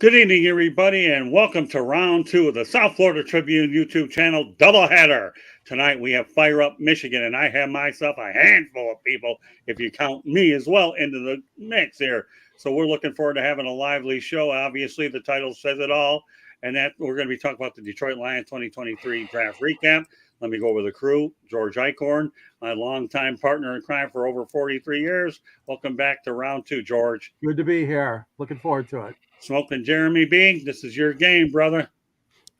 Good evening, everybody, and welcome to round two of the South Florida Tribune YouTube channel doubleheader. Tonight we have Fire Up Michigan, and I have myself a handful of people, if you count me as well, into the mix here. So we're looking forward to having a lively show. Obviously, the title says it all, and that we're going to be talking about the Detroit Lions 2023 draft recap. Let me go over the crew. George Eichhorn, my longtime partner in crime for over 43 years. Welcome back to round two, George. Good to be here. Looking forward to it. Smoking Jeremy B. This is your game, brother.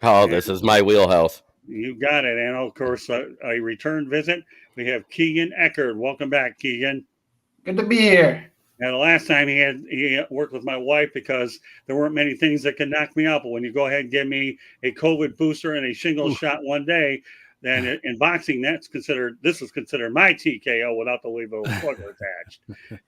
Oh, this is my wheelhouse. You got it. And of course, a return visit. We have Keegan Eckerd. Welcome back, Keegan. Good to be here. Now, the last time he worked with my wife because there weren't many things that could knock me out. But when you go ahead and give me a COVID booster and a shingles shot one day, then in boxing, this is considered my TKO without the legal slugger attached.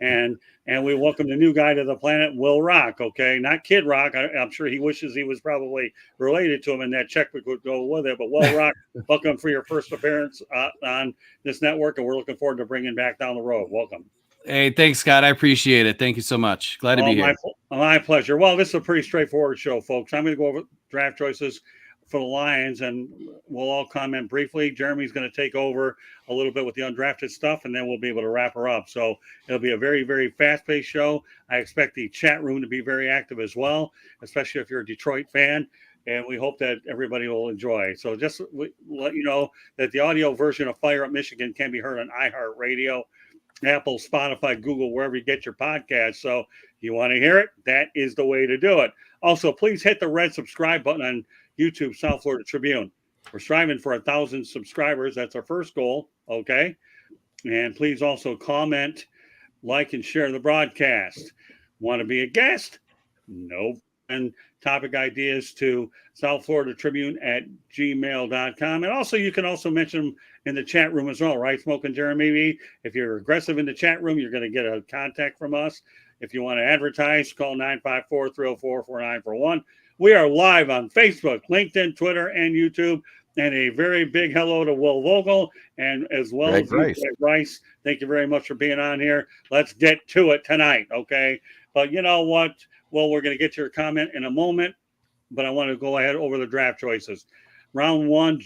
And we welcome the new guy to the planet, Will Rock. Okay, not Kid Rock. I'm sure he wishes he was probably related to him, and that checkbook would go with it. But Will Rock, welcome for your first appearance on this network, and we're looking forward to bringing back down the road. Welcome. Hey, thanks, Scott. I appreciate it. Thank you so much. Glad to be here. My pleasure. Well, this is a pretty straightforward show, folks. I'm going to go over draft choices for the Lions, and we'll all comment briefly. Jeremy's going to take over a little bit with the undrafted stuff, and then we'll be able to wrap her up. So it'll be a very, very fast-paced show. I expect the chat room to be very active as well, especially if you're a Detroit fan, and we hope that everybody will enjoy. So just let you know that the audio version of Fire Up Michigan can be heard on iHeartRadio, Apple, Spotify, Google, wherever you get your podcast. So if you want to hear it, that is the way to do it. Also, please hit the red subscribe button on YouTube, South Florida Tribune. We're striving for 1,000 subscribers. That's our first goal. Okay. And please also comment, like, and share the broadcast. Want to be a guest? Nope. And topic ideas to South Florida Tribune at gmail.com. And also, you can also mention them in the chat room as well, right? Smoking Jeremy. If you're aggressive in the chat room, you're going to get a contact from us. If you want to advertise, call 954-304-4941. We are live on Facebook, LinkedIn, Twitter, and YouTube. And a very big hello to Will Vogel and as well as Greg Rice. Thank you very much for being on here. Let's get to it tonight, okay? But you know what? Well, we're going to get to your comment in a moment, but I want to go ahead over the draft choices. Round one,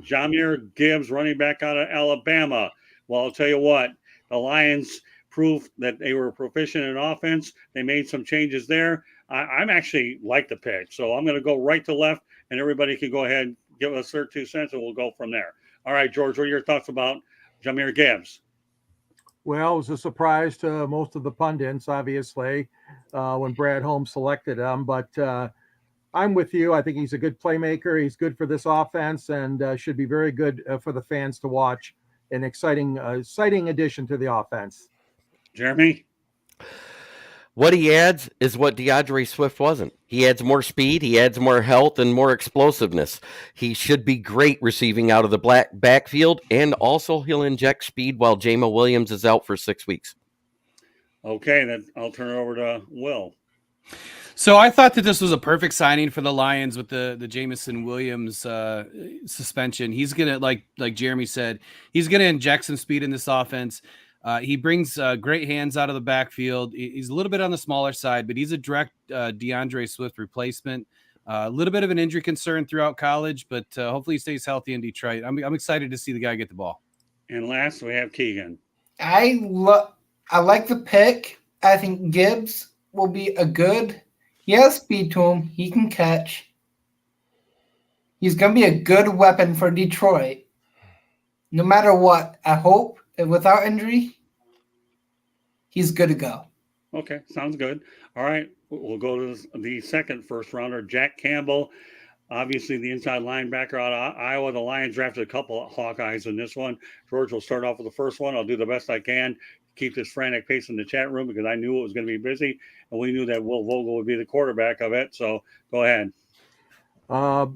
Jahmyr Gibbs, running back out of Alabama. Well, I'll tell you what, the Lions proved that they were proficient in offense. They made some changes there. I'm actually like the pick, so I'm going to go right to left, and everybody can go ahead and give us their 2 cents, and we'll go from there. All right, George, what are your thoughts about Jahmyr Gibbs? Well, it was a surprise to most of the pundits, obviously, when Brad Holmes selected him. But I'm with you. I think he's a good playmaker. He's good for this offense and should be very good for the fans to watch. An exciting addition to the offense. Jeremy? What he adds is what DeAndre Swift wasn't. He adds more speed, he adds more health, and more explosiveness. He should be great receiving out of the backfield, and also he'll inject speed while Jamal Williams is out for 6 weeks. Okay, then I'll turn it over to Will. So I thought that this was a perfect signing for the Lions with the Jameson Williams suspension. He's going to, like Jeremy said, he's going to inject some speed in this offense. He brings great hands out of the backfield. He's a little bit on the smaller side, but he's a direct DeAndre Swift replacement. A little bit of an injury concern throughout college, but hopefully he stays healthy in Detroit. I'm excited to see the guy get the ball. And last, we have Keegan. I like the pick. I think Gibbs will be he has speed to him. He can catch. He's going to be a good weapon for Detroit. No matter what, I hope without injury, he's good to go. Okay, sounds good. All right, we'll go to the second first rounder, Jack Campbell. Obviously, the inside linebacker out of Iowa. The Lions drafted a couple of Hawkeyes in this one. George will start off with the first one. I'll do the best I can to keep this frantic pace in the chat room because I knew it was going to be busy, and we knew that Will Vogel would be the quarterback of it. So go ahead.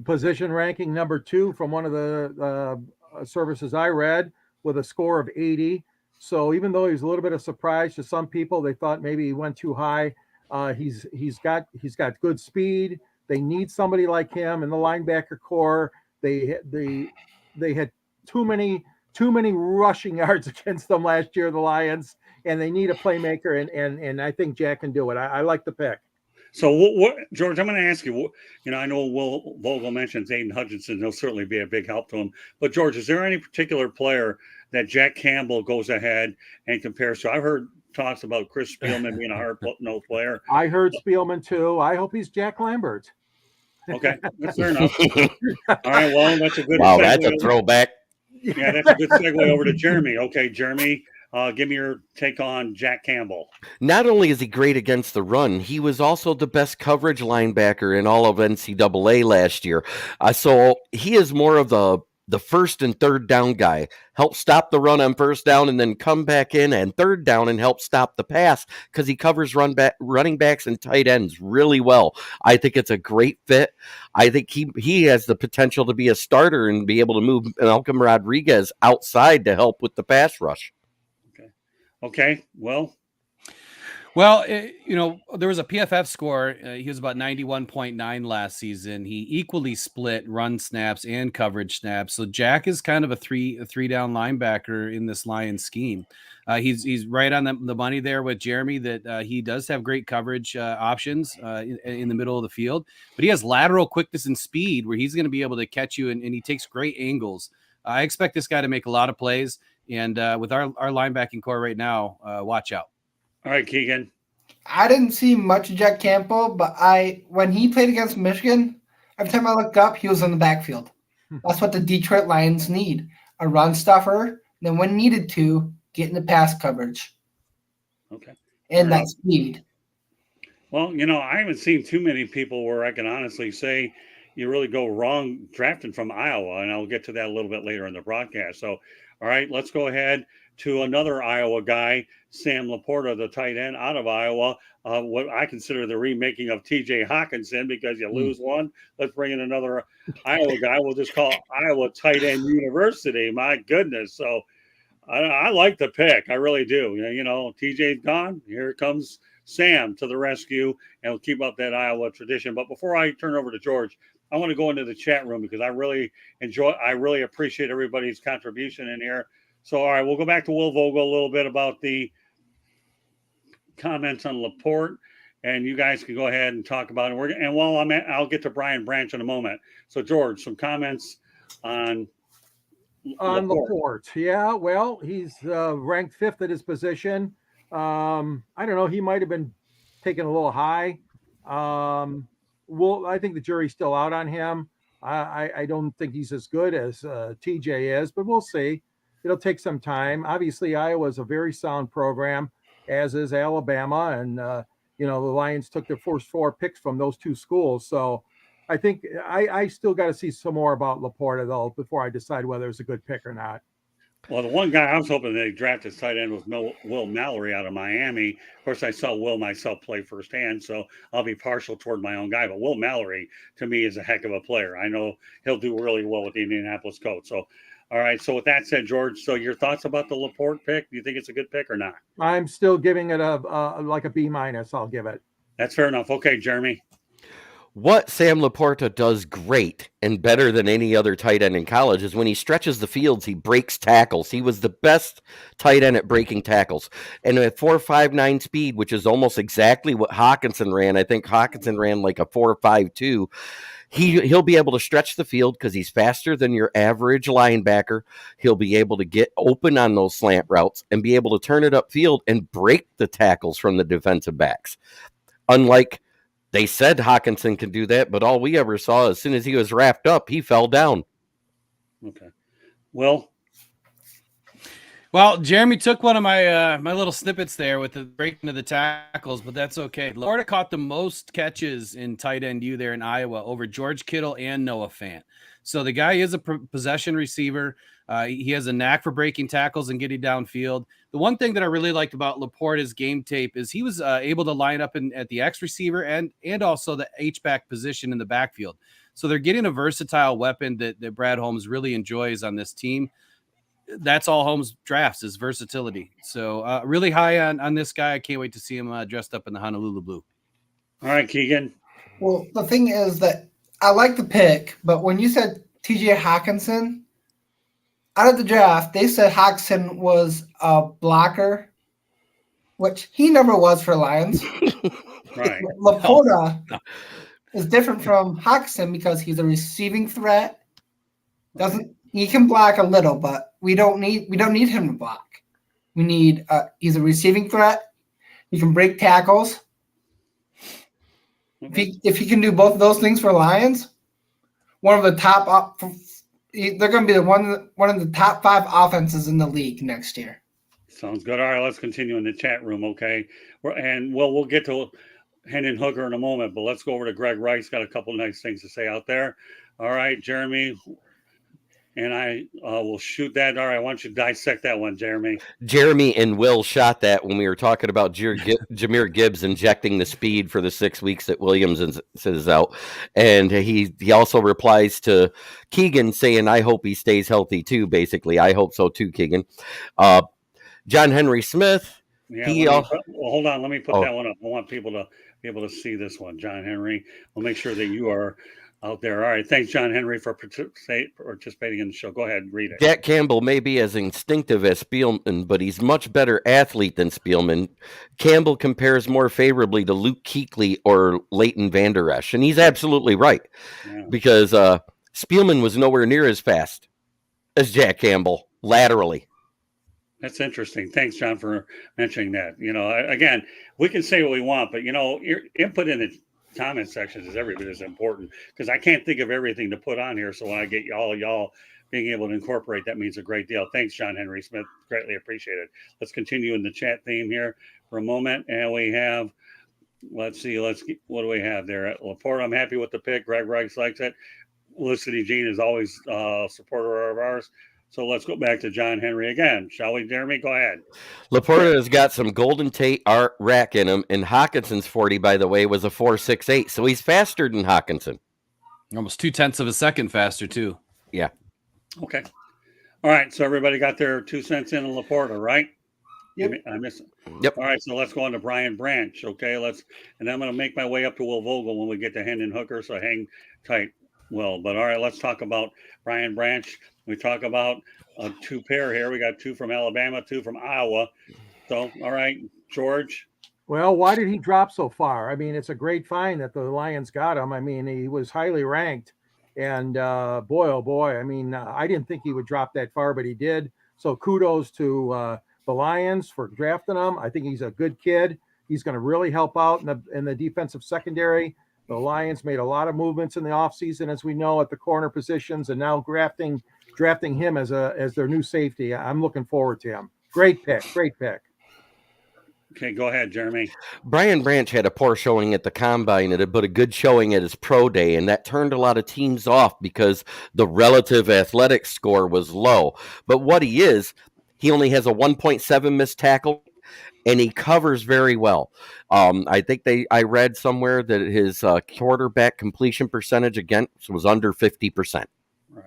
Position ranking number 2 from one of the services I read, with a score of 80. So even though he's a little bit of surprise to some people, they thought maybe he went too high. He's got good speed. They need somebody like him in the linebacker core. They had too many rushing yards against them last year, the Lions, and they need a playmaker. And I think Jack can do it. I like the pick. So what George, I'm going to ask you, I know Will Vogel mentions Aiden Hutchinson. He'll certainly be a big help to him. But George, is there any particular player that Jack Campbell goes ahead and compares to? I've heard talks about Chris Spielman being a hard-nosed player. I heard Spielman too. I hope he's Jack Lambert. Okay, that's fair enough. All right, well, that's a good Wow, segue. that's a throwback. Yeah, that's a good segue over to Jeremy. Okay, Jeremy, give me your take on Jack Campbell. Not only is he great against the run, he was also the best coverage linebacker in all of NCAA last year. So he is more of the first and third down guy. Help stop the run on first down and then come back in and third down and help stop the pass because he covers running backs and tight ends really well. I think it's a great fit. I think he has the potential to be a starter and be able to move Malcolm Rodriguez outside to help with the pass rush. Okay. Well, there was a PFF score. He was about 91.9 last season. He equally split run snaps and coverage snaps. So Jack is kind of a three down linebacker in this Lions scheme. He's right on the money there with Jeremy that he does have great coverage options in the middle of the field, but he has lateral quickness and speed where he's going to be able to catch you, and he takes great angles. I expect this guy to make a lot of plays, and with our linebacking core right now, watch out. All right, Keegan. I didn't see much of Jack Campbell, but when he played against Michigan, every time I looked up, he was in the backfield. That's what the Detroit Lions need, a run stuffer, then when needed to, get in the pass coverage. Okay. And that speed. Well, I haven't seen too many people where I can honestly say you really go wrong drafting from Iowa, and I'll get to that a little bit later in the broadcast. So, all right, let's go ahead to another Iowa guy, Sam Laporta, the tight end out of Iowa. What I consider the remaking of T.J. Hawkinson, because you lose one, let's bring in another Iowa guy. We'll just call Iowa Tight End University. My goodness. So I like the pick. I really do. TJ's gone. Here comes Sam to the rescue, and we'll keep up that Iowa tradition. But before I turn over to George, I want to go into the chat room because I really appreciate everybody's contribution in here. So, all right, we'll go back to Will Vogel a little bit about the comments on Laporte, and you guys can go ahead and talk about it. And while I'll get to Brian Branch in a moment. So, George, some comments on Laporte. Yeah, well, he's ranked 5th at his position. I don't know. He might have been taken a little high. I think the jury's still out on him. I don't think he's as good as TJ is, but we'll see. It'll take some time. Obviously, Iowa is a very sound program, as is Alabama. And, the Lions took their first 4 picks from those 2 schools. So I think I still got to see some more about Laporta, though, before I decide whether it's a good pick or not. Well, the one guy I was hoping they drafted tight end was Will Mallory out of Miami. Of course, I saw Will myself play firsthand, so I'll be partial toward my own guy. But Will Mallory, to me, is a heck of a player. I know he'll do really well with the Indianapolis Colts. So, all right. So with that said, George, so your thoughts about the Laporte pick? Do you think it's a good pick or not? I'm still giving it a B-. I'll give it. That's fair enough. Okay, Jeremy. What Sam Laporta does great and better than any other tight end in college is when he stretches the fields, he breaks tackles. He was the best tight end at breaking tackles. And at 4.59 speed, which is almost exactly what Hawkinson ran, I think Hawkinson ran like a 4.52. He'll be able to stretch the field because he's faster than your average linebacker. He'll be able to get open on those slant routes and be able to turn it upfield and break the tackles from the defensive backs. Unlike they said Hawkinson can do that, but all we ever saw, as soon as he was wrapped up, he fell down. Okay. Well, Jeremy took one of my my little snippets there with the breaking of the tackles, but that's okay. Laporta caught the most catches in tight end U there in Iowa over George Kittle and Noah Fant. So the guy is a possession receiver. He has a knack for breaking tackles and getting downfield. The one thing that I really liked about Laporta's game tape is he was able to line up at the X receiver and also the H-back position in the backfield. So they're getting a versatile weapon that Brad Holmes really enjoys on this team. That's all Holmes drafts is versatility. So really high on this guy. I can't wait to see him dressed up in the Honolulu blue. All right, Keegan. Well, the thing is that I like the pick, but when you said T.J. Hawkinson, out of the draft, they said Hawkinson was a blocker. which he never was for Lions. Right. Laporta is different from Hawkinson because he's a receiving threat. He can block a little, but we don't need him to block. We need he's a receiving threat. He can break tackles. If he can do both of those things for Lions, one of the top they're going to be one of the top 5 offenses in the league next year. Sounds good. All right, let's continue in the chat room, okay? We'll get to Hendon Hooker in a moment, but let's go over to Greg Rice. Got a couple nice things to say out there. All right, Jeremy, and I will shoot that. All right, why don't you dissect that one, Jeremy? Jeremy and Will shot that when we were talking about Jahmyr Gibbs injecting the speed for the 6 weeks that Williams is out. And he also replies to Keegan saying, I hope he stays healthy too, basically. I hope so too, Keegan. John Henry Smith. Yeah, hold on. Let me put that one up. I want people to be able to see this one. John Henry. We'll make sure that you are out there. All right. Thanks, John Henry, for participating in the show. Go ahead and read it. Jack Campbell may be as instinctive as Spielman, but he's much better athlete than Spielman. Campbell compares more favorably to Luke Kuechly or Leighton Vander Esch, and he's absolutely right because Spielman was nowhere near as fast as Jack Campbell laterally. That's interesting. Thanks, John, for mentioning that. Again, we can say what we want, but, your input in the comment sections is every bit as important because I can't think of everything to put on here. So when I get y'all being able to incorporate, that means a great deal. Thanks, John Henry Smith. Greatly appreciated. Let's continue in the chat theme here for a moment. And we have, what do we have there? At Laporte, I'm happy with the pick. Greg Rice likes it. Felicity Jean is always a supporter of ours. So let's go back to John Henry again. Shall we, Jeremy? Go ahead. Laporta has got some Golden Tate art rack in him, and Hawkinson's 40, by the way, was a 4.68, so he's faster than Hawkinson. Almost 0.2 of a second faster, too. Yeah. Okay. All right, so everybody got their 2 cents in on Laporta, right? Yep. I missed it. Yep. All right, so let's go on to Brian Branch, okay? And I'm going to make my way up to Will Vogel when we get to Hendon Hooker, so hang tight, Will. But all right, let's talk about Brian Branch. We talk about a 2 pair here. We got 2 from Alabama, 2 from Iowa. So, all right, George. Well, why did he drop so far? I mean, it's a great find that the Lions got him. I mean, he was highly ranked. And boy, oh boy, I mean, I didn't think he would drop that far, but he did. So kudos to the Lions for drafting him. I think he's a good kid. He's going to really help out in the defensive secondary. The Lions made a lot of movements in the offseason, as we know, at the corner positions, and now drafting him as their new safety. I'm looking forward to him. Great pick. Okay, go ahead, Jeremy. Brian Branch had a poor showing at the combine, but a good showing at his pro day, and that turned a lot of teams off because the relative athletic score was low. But what he only has a 1.7 missed tackle, and he covers very well. I think I read somewhere that his quarterback completion percentage against was under 50%. Right.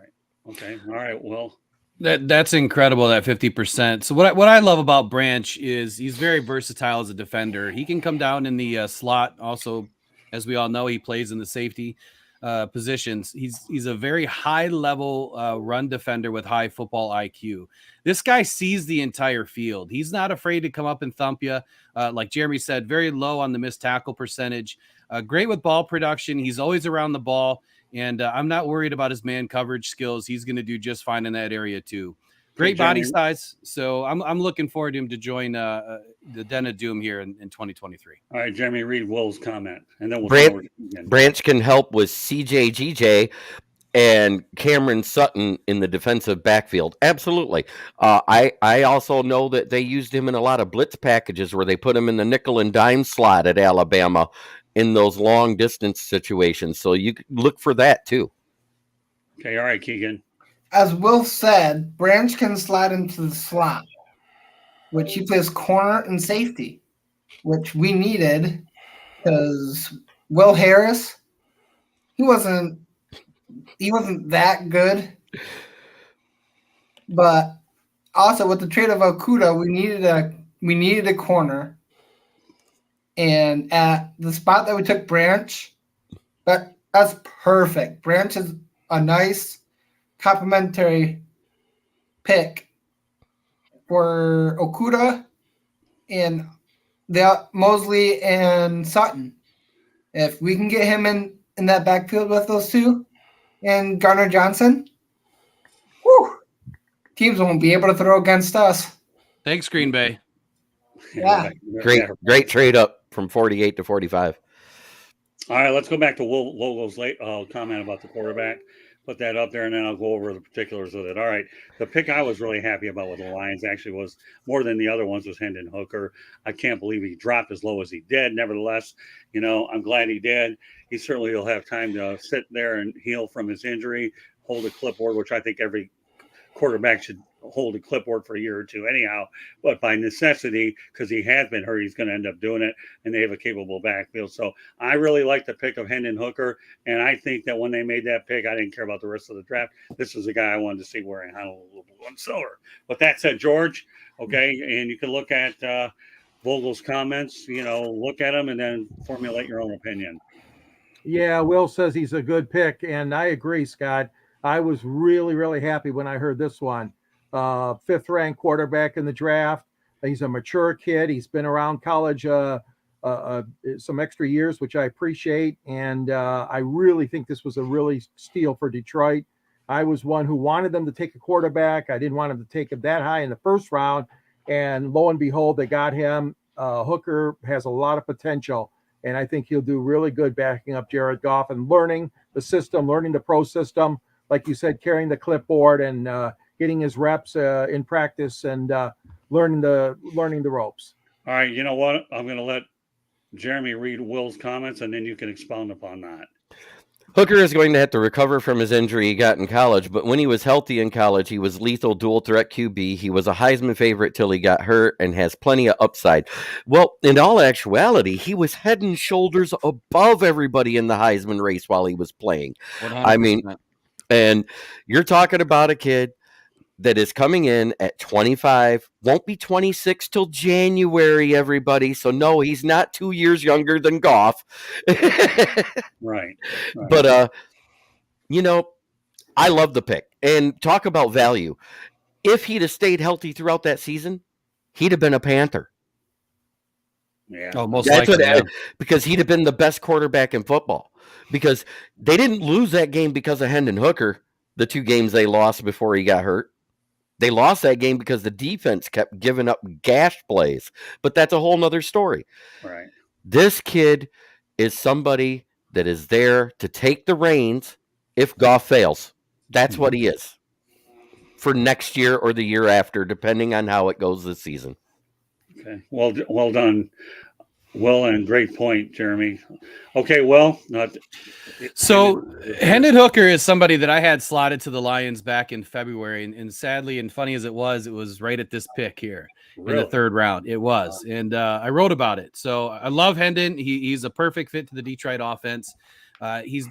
Okay. All right. Well, that's incredible, that 50%. So what I love about Branch is he's very versatile as a defender. He can come down in the slot. Also, as we all know, he plays in the safety positions. He's a very high level run defender with high football IQ. This guy sees the entire field. He's not afraid to come up and thump you. Like Jeremy said, very low on the missed tackle percentage. Great with ball production. He's always around the ball. And I'm not worried about his man coverage skills. He's going to do just fine in that area too. Great body size. So I'm looking forward to him to join the Den of Doom here in 2023. All right, Jeremy, read Will's comment, and then we'll Branch can help with CJGJ and Cameron Sutton in the defensive backfield. Absolutely. I also know that they used him in a lot of blitz packages where they put him in the nickel and dime slot at Alabama in those long distance situations. So you look for that too. Okay. All right, Keegan. As Will said, Branch can slide into the slot, which he plays corner and safety, which we needed because Will Harris, he wasn't that good. But also with the trade of Okudah, we needed a corner. And at the spot that we took Branch, that's perfect. Branch is a nice complimentary pick for Okudah, and Mosley and Sutton. If we can get him in that backfield with those two and Garner Johnson, whew, teams won't be able to throw against us. Thanks, Green Bay. Yeah. Great trade up from 48 to 45. All right, let's go back to Logo's late comment about the quarterback. Put that up there, and then I'll go over the particulars of it. All right, the pick I was really happy about with the Lions actually was more than the other ones was Hendon Hooker. I can't believe he dropped as low as he did. Nevertheless, I'm glad he did. He certainly will have time to sit there and heal from his injury, hold a clipboard, which I think every quarterback should hold a clipboard for a year or two anyhow, but by necessity, because he has been hurt, he's going to end up doing it, and they have a capable backfield. So I really like the pick of Hendon Hooker, and I think that when they made that pick, I didn't care about the rest of the draft. This is a guy I wanted to see wearing Honolulu blue and silver. With that said, George, okay, and you can look at Vogel's comments, look at them and then formulate your own opinion. Yeah, Will says he's a good pick, and I agree, Scott. I was really, really happy when I heard this one. 5th ranked quarterback in the draft. He's a mature kid. He's been around college some extra years, which I appreciate. And I really think this was a really steal for Detroit. I was one who wanted them to take a quarterback. I didn't want them to take him that high in the first round. And lo and behold, they got him. Hooker has a lot of potential. And I think he'll do really good backing up Jared Goff and learning the system, learning the pro system. Like you said, carrying the clipboard and getting his reps in practice and learning the ropes. All right, you know what? I'm going to let Jeremy read Will's comments, and then you can expound upon that. Hooker is going to have to recover from his injury he got in college, but when he was healthy in college, he was lethal dual threat QB. He was a Heisman favorite till he got hurt and has plenty of upside. Well, in all actuality, he was head and shoulders above everybody in the Heisman race while he was playing. 100%. I mean, and you're talking about a kid that is coming in at 25, won't be 26 till January, everybody. So no, he's not 2 years younger than Goff. Right. But, I love the pick. And talk about value. If he'd have stayed healthy throughout that season, he'd have been a Panther. Yeah. Oh, most likely. Because he'd have been the best quarterback in football. Because they didn't lose that game because of Hendon Hooker, the 2 games they lost before he got hurt. They lost that game because the defense kept giving up gash plays. But that's a whole nother story. Right. This kid is somebody that is there to take the reins if Goff fails. That's what he is for next year or the year after, depending on how it goes this season. Okay. Well done, Will, and great point, Jeremy. Okay, well, So Hendon Hooker is somebody that I had slotted to the Lions back in February, and sadly, and funny as it was right at this pick here in the 3rd round. It was, and I wrote about it. So I love Hendon. He's a perfect fit to the Detroit offense. He's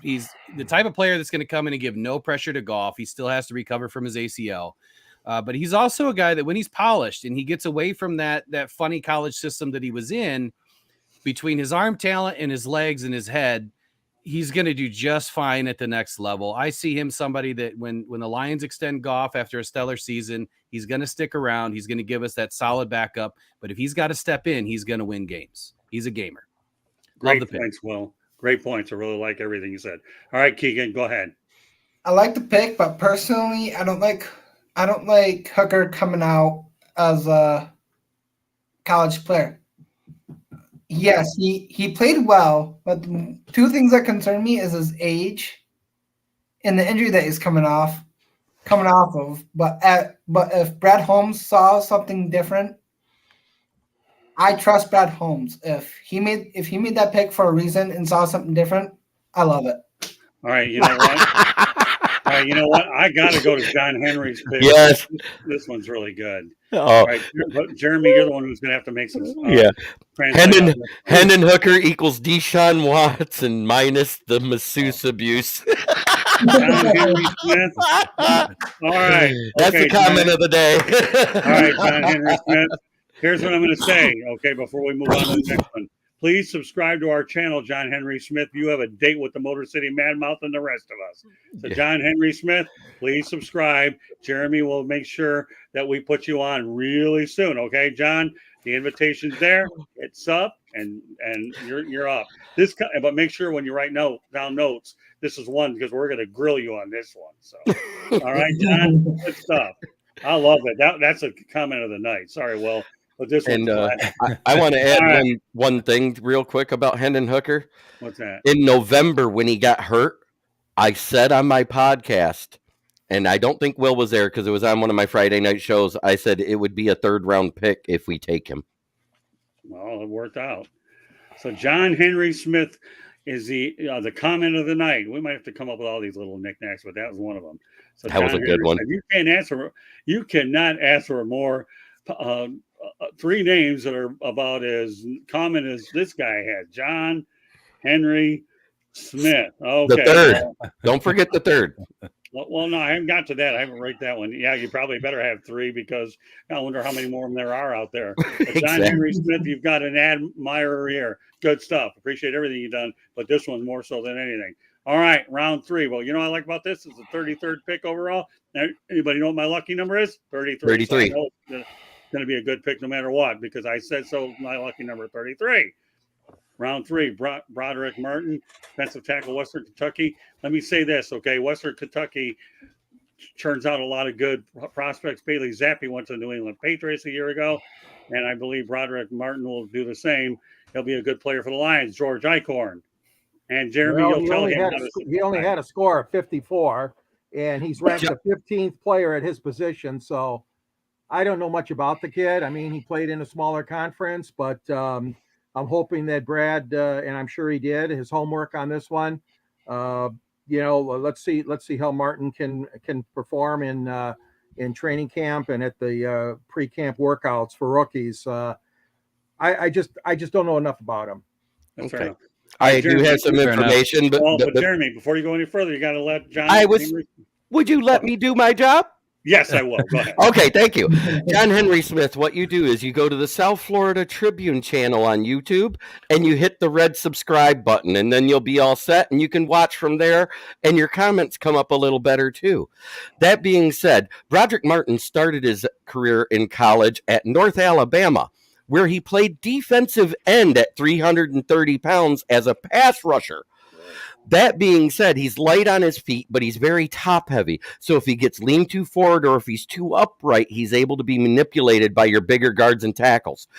the type of player that's going to come in and give no pressure to Goff. He still has to recover from his ACL. But he's also a guy that when he's polished and he gets away from that funny college system that he was in, between his arm talent and his legs and his head, he's going to do just fine at the next level. I see him somebody that when the Lions extend Goff after a stellar season, he's going to stick around. He's going to give us that solid backup. But if he's got to step in, he's going to win games. He's a gamer. Great points, Will. Great points. I really like everything you said. All right, Keegan, go ahead. I like the pick, but personally, I don't like Hooker coming out as a college player. Yes, he played well, but the 2 things that concern me is his age and the injury that he's coming off of. But if Brad Holmes saw something different, I trust Brad Holmes. If he made that pick for a reason and saw something different, I love it. All right, you know what? You know what? I got to go to John Henry's pick. Yes. This one's really good. Oh. All right, Jeremy, you're the one who's going to have to make some. Hendon Hooker equals Deshaun Watson minus the masseuse abuse. John Henry Smith. All right. That's the comment of the day. All right, John Henry Smith. Here's what I'm going to say, okay, before we move on to the next one. Please subscribe to our channel, John Henry Smith. You have a date with the Motor City Madmouth and the rest of us. So, John Henry Smith, please subscribe. Jeremy will make sure that we put you on really soon. Okay, John? The invitation's there. hit sub, and you're up. But make sure when you write down notes, this is one because we're going to grill you on this one. So, all right, John, good stuff. I love it. That's a comment of the night. Sorry, Will, but this And one's I want to add All right. one thing real quick about Hendon Hooker. What's that? In November, when he got hurt, I said on my podcast, and I don't think Will was there because it was on one of my Friday night shows. I said it would be a 3rd round pick if we take him. Well, it worked out. So John Henry Smith is the comment of the night. We might have to come up with all these little knickknacks, but that was one of them. So That was a good one. Smith, you cannot ask for more 3 names that are about as common as this guy had. John Henry Smith. Okay. The 3rd. Don't forget the 3rd. Well, no, I haven't got to that. I haven't write that one. Yeah, you probably better have 3 because I wonder how many more of them there are out there. But John Exactly. Henry Smith, you've got an admirer here. Good stuff. Appreciate everything you've done, but this one more so than anything. All right, round 3. Well, you know what I like about this is the 33rd pick overall. Now, anybody know what my lucky number is? 33. 33. So I know it's going to be a good pick no matter what because I said so. My lucky number 33. Round 3, Broderick Martin, defensive tackle, Western Kentucky. Let me say this, okay? Western Kentucky turns out a lot of good prospects. Bailey Zappi went to the New England Patriots a year ago, and I believe Broderick Martin will do the same. He'll be a good player for the Lions. George Eichhorn. And Jeremy, Well, you'll tell him. he only had a score of 54, and he's ranked the 15th player at his position. So I don't know much about the kid. I mean, he played in a smaller conference, but I'm hoping that Brad, and I'm sure he did his homework on this one. Let's see how Martin can perform in training camp and at the pre-camp workouts for rookies. I just don't know enough about him. That's fair Okay. enough. I Jeremy, do have some fair enough. information, but, Well, but Jeremy, before you go any further, you got to let John. would you let me do my job? Yes, I will. Go ahead. Okay, thank you. John Henry Smith, what you do is you go to the South Florida Tribune channel on YouTube and you hit the red subscribe button, and then you'll be all set and you can watch from there, and your comments come up a little better too. That being said, Broderick Martin started his career in college at North Alabama, where he played defensive end at 330 pounds as a pass rusher. That being said, he's light on his feet, but he's very top heavy. So if he gets leaned too forward or if he's too upright, he's able to be manipulated by your bigger guards and tackles.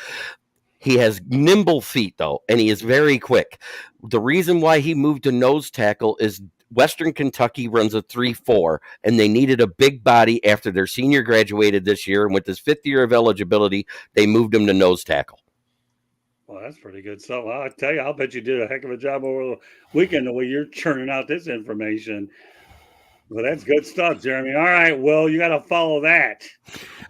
He has nimble feet, though, and he is very quick. The reason why he moved to nose tackle is Western Kentucky runs a 3-4, and they needed a big body after their senior graduated this year. And with his 5th year of eligibility, they moved him to nose tackle. Well, that's pretty good stuff. I'll tell you, I'll bet you did a heck of a job over the weekend the way you're churning out this information. Well, that's good stuff, Jeremy. All right, Will, you got to follow that.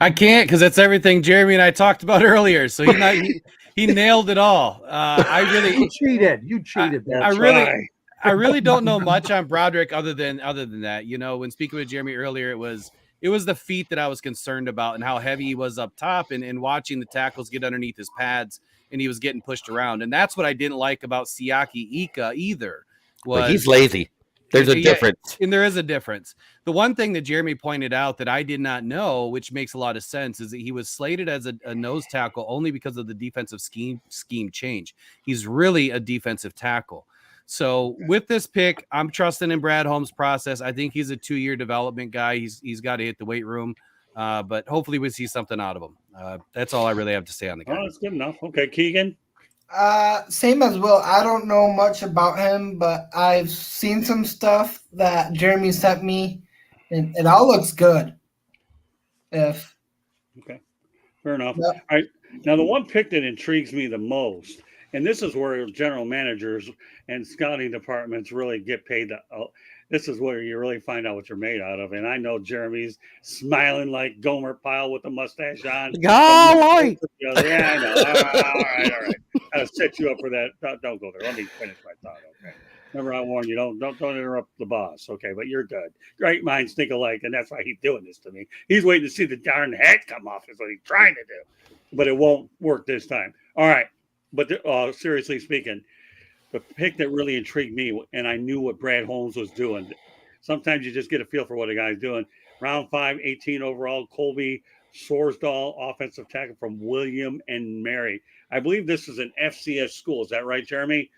I can't because that's everything Jeremy and I talked about earlier. So he nailed it all. You cheated. You cheated. I really don't know much on Broderick other than that. You know, when speaking with Jeremy earlier, it was the feet that I was concerned about and how heavy he was up top and watching the tackles get underneath his pads and he was getting pushed around. And that's what I didn't like about Siaki Ika either. But he's lazy. There's a difference. And there is a difference. The one thing that Jeremy pointed out that I did not know, which makes a lot of sense, is that he was slated as a nose tackle only because of the defensive scheme change. He's really a defensive tackle. So with this pick, I'm trusting in Brad Holmes' process. I think he's a 2-year development guy. He's got to hit the weight room, but hopefully we see something out of him. That's all I really have to say on the guy. Oh, that's good enough. Okay, Keegan. Same as Will. I don't know much about him, but I've seen some stuff that Jeremy sent me, and it all looks good. Okay, fair enough. Yep. All right. Now, the one pick that intrigues me the most, and this is where general managers and scouting departments really get paid. This is where you really find out what you're made out of. And I know Jeremy's smiling like Gomer Pyle with the mustache on. Golly. Yeah, I know. All right. I'll set you up for that. Don't go there. Let me finish my thought. Okay. Remember, I warned you. Don't interrupt the boss. Okay, but you're good. Great minds think alike, and that's why he's doing this to me. He's waiting to see the darn head come off. Is what he's trying to do, but it won't work this time. All right. But seriously speaking, the pick that really intrigued me, and I knew what Brad Holmes was doing. Sometimes you just get a feel for what a guy's doing. Round 5, 18 overall, Colby Sorsdahl, offensive tackle from William and Mary. I believe this is an FCS school. Is that right, Jeremy?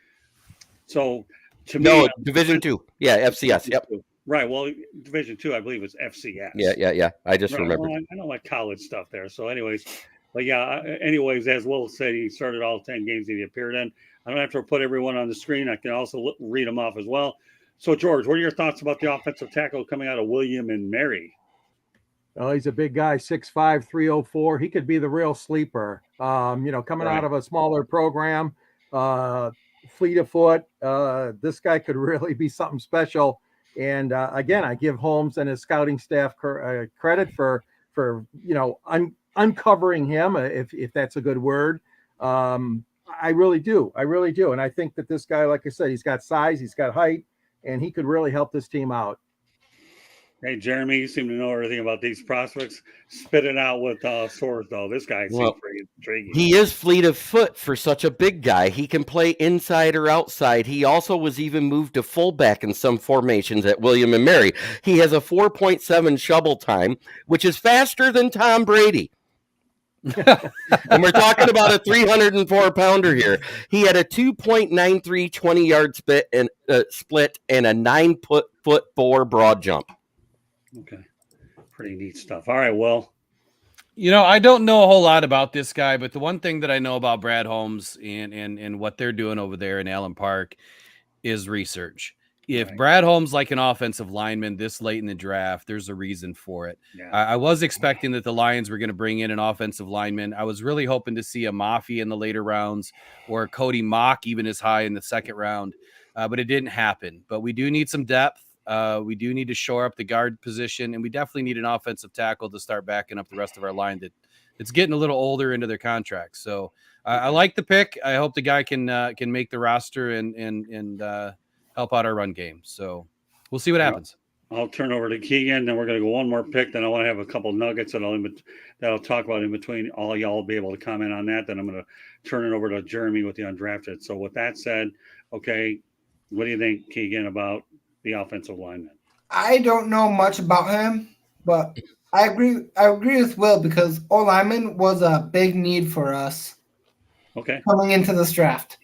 So to No, me, Division two. Yeah, FCS. Yep. Right. Well, Division two, I believe, is FCS. Yeah. I just Right. remembered. Well, I know my college stuff there. So, anyways, but yeah, anyways, as Will said, he started all 10 games that he appeared in. I don't have to put everyone on the screen. I can also read them off as well. So, George, what are your thoughts about the offensive tackle coming out of William and Mary? Oh, he's a big guy, 6'5", 304. He could be the real sleeper. Coming out of a smaller program, fleet of foot. This guy could really be something special. And again, I give Holmes and his scouting staff credit for uncovering him, if that's a good word. I really do. And I think that this guy, like I said, he's got size, he's got height, and he could really help this team out. Hey, Jeremy, you seem to know everything about these prospects. Spit it out with Sorsdahl. This guy seems pretty intriguing. He is fleet of foot for such a big guy. He can play inside or outside. He also was even moved to fullback in some formations at William and Mary. He has a 4.7 shovel time, which is faster than Tom Brady. And we're talking about a 304-pounder here. He had a 2.93 20-yard split and a 9-foot broad jump. Okay. Pretty neat stuff. All right, Will. I don't know a whole lot about this guy, but the one thing that I know about Brad Holmes and what they're doing over there in Allen Park is research. If Brad Holmes like an offensive lineman this late in the draft, there's a reason for it. Yeah. I was expecting that the Lions were going to bring in an offensive lineman. I was really hoping to see a Mafi in the later rounds or Cody Mock even as high in the second round, but it didn't happen. But we do need some depth. We do need to shore up the guard position, and we definitely need an offensive tackle to start backing up the rest of our line that's getting a little older into their contracts. So I like the pick. I hope the guy can make the roster and help out our run game. So we'll see what happens. I'll turn over to Keegan, then we're going to go one more pick. Then I want to have a couple nuggets that I'll talk about in between. All y'all will be able to comment on that. Then I'm going to turn it over to Jeremy with the undrafted. So with that said, okay, what do you think, Keegan, about the offensive lineman? I don't know much about him, but I agree with Will because O-lineman was a big need for us. Okay. Coming into this draft.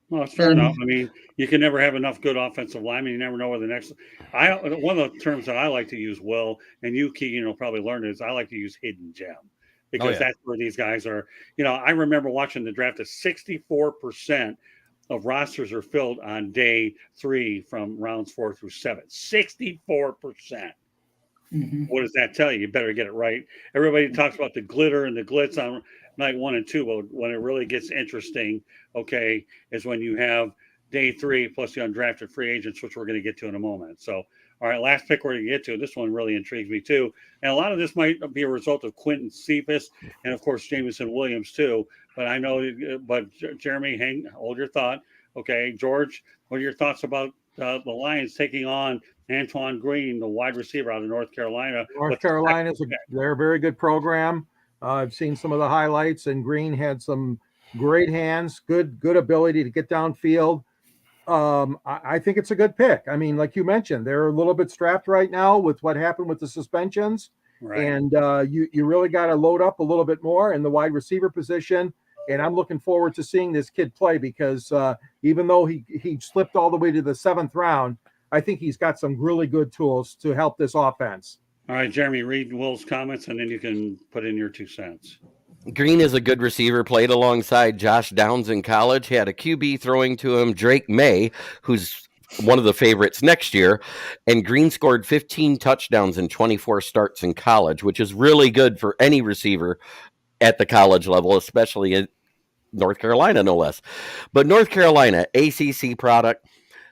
Well, that's fair enough. I mean, you can never have enough good offensive linemen. You never know where the next. One of the terms that I like to use, Will, and you, Keegan, will probably learn is I like to use hidden gem because that's where these guys are. I remember watching the draft. 64% of rosters are filled on day 3 from rounds 4 through 7. 64%. Mm-hmm. What does that tell you? You better get it right. Everybody talks about the glitter and the glitz on night 1 and 2, but when it really gets interesting, okay, is when you have day 3 plus the undrafted free agents, which we're going to get to in a moment. So, all right, last pick we're going to get to. This one really intrigues me too. And a lot of this might be a result of Quentin Cephas and, of course, Jameson Williams too. But I know, Jeremy, hold your thought. Okay, George, what are your thoughts about the Lions taking on Antoine Green, the wide receiver out of North Carolina? North Carolina they're a very good program. I've seen some of the highlights, and Green had some great hands, good ability to get downfield. I think it's a good pick. I mean, like you mentioned, they're a little bit strapped right now with what happened with the suspensions. Right. And you really got to load up a little bit more in the wide receiver position. And I'm looking forward to seeing this kid play because even though he slipped all the way to the 7th round, I think he's got some really good tools to help this offense. All right, Jeremy, read Will's comments, and then you can put in your 2 cents. Green is a good receiver, played alongside Josh Downs in college, had a QB throwing to him, Drake May, who's one of the favorites next year, and Green scored 15 touchdowns in 24 starts in college, which is really good for any receiver at the college level, especially in North Carolina, no less. But North Carolina, ACC product,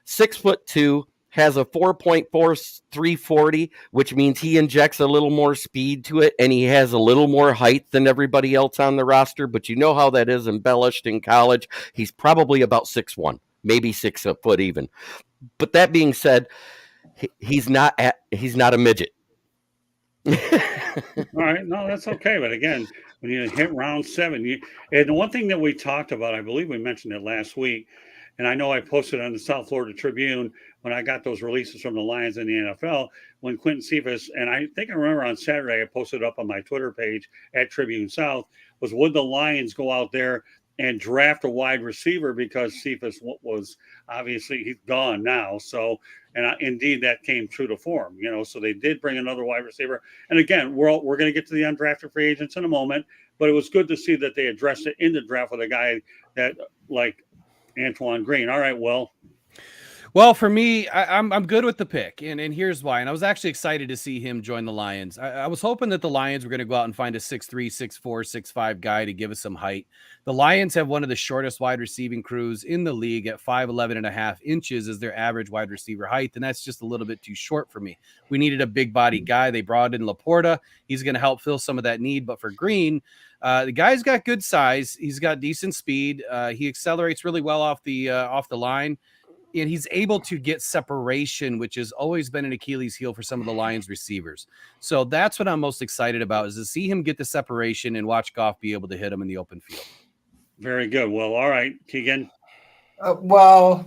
6'2", has a 4.43 40, which means he injects a little more speed to it, and he has a little more height than everybody else on the roster. But you know how that is embellished in college. He's probably about 6'1", maybe 6 foot even. But that being said, he's not a midget. All right, no, that's okay. But again, when you hit round 7, and the one thing that we talked about, I believe we mentioned it last week, And I know I posted on the South Florida Tribune when I got those releases from the Lions in the NFL, when Quentin Cephas, and I think I remember on Saturday, I posted up on my Twitter page at Tribune South, was would the Lions go out there and draft a wide receiver, because Cephas was obviously, he's gone now. So, and indeed that came true to form, so they did bring another wide receiver. And again, we're going to get to the undrafted free agents in a moment, but it was good to see that they addressed it in the draft with a guy that like Antoine Green. All right, Well, for me, I'm good with the pick, and here's why. And I was actually excited to see him join the Lions. I was hoping that the Lions were going to go out and find a 6'3", 6'4", 6'5" guy to give us some height. The Lions have one of the shortest wide receiving crews in the league at 5'11" and a half inches as their average wide receiver height, and that's just a little bit too short for me. We needed a big body guy. They brought in Laporta. He's going to help fill some of that need. But for Green, the guy's got good size. He's got decent speed. He accelerates really well off the line. And he's able to get separation, which has always been an Achilles heel for some of the Lions receivers. So that's what I'm most excited about, is to see him get the separation and watch Goff be able to hit him in the open field. very good. Well, all right, Keegan. Well,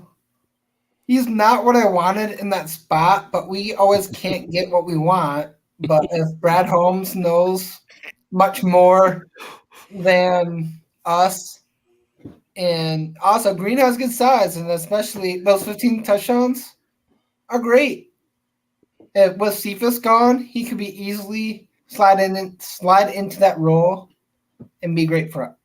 he's not what I wanted in that spot, but we always can't get what we want. But if Brad Holmes knows much more than us, and also Green has good size, and especially those 15 touchdowns are great. With Cephas gone, he could be easily slide into that role and be good for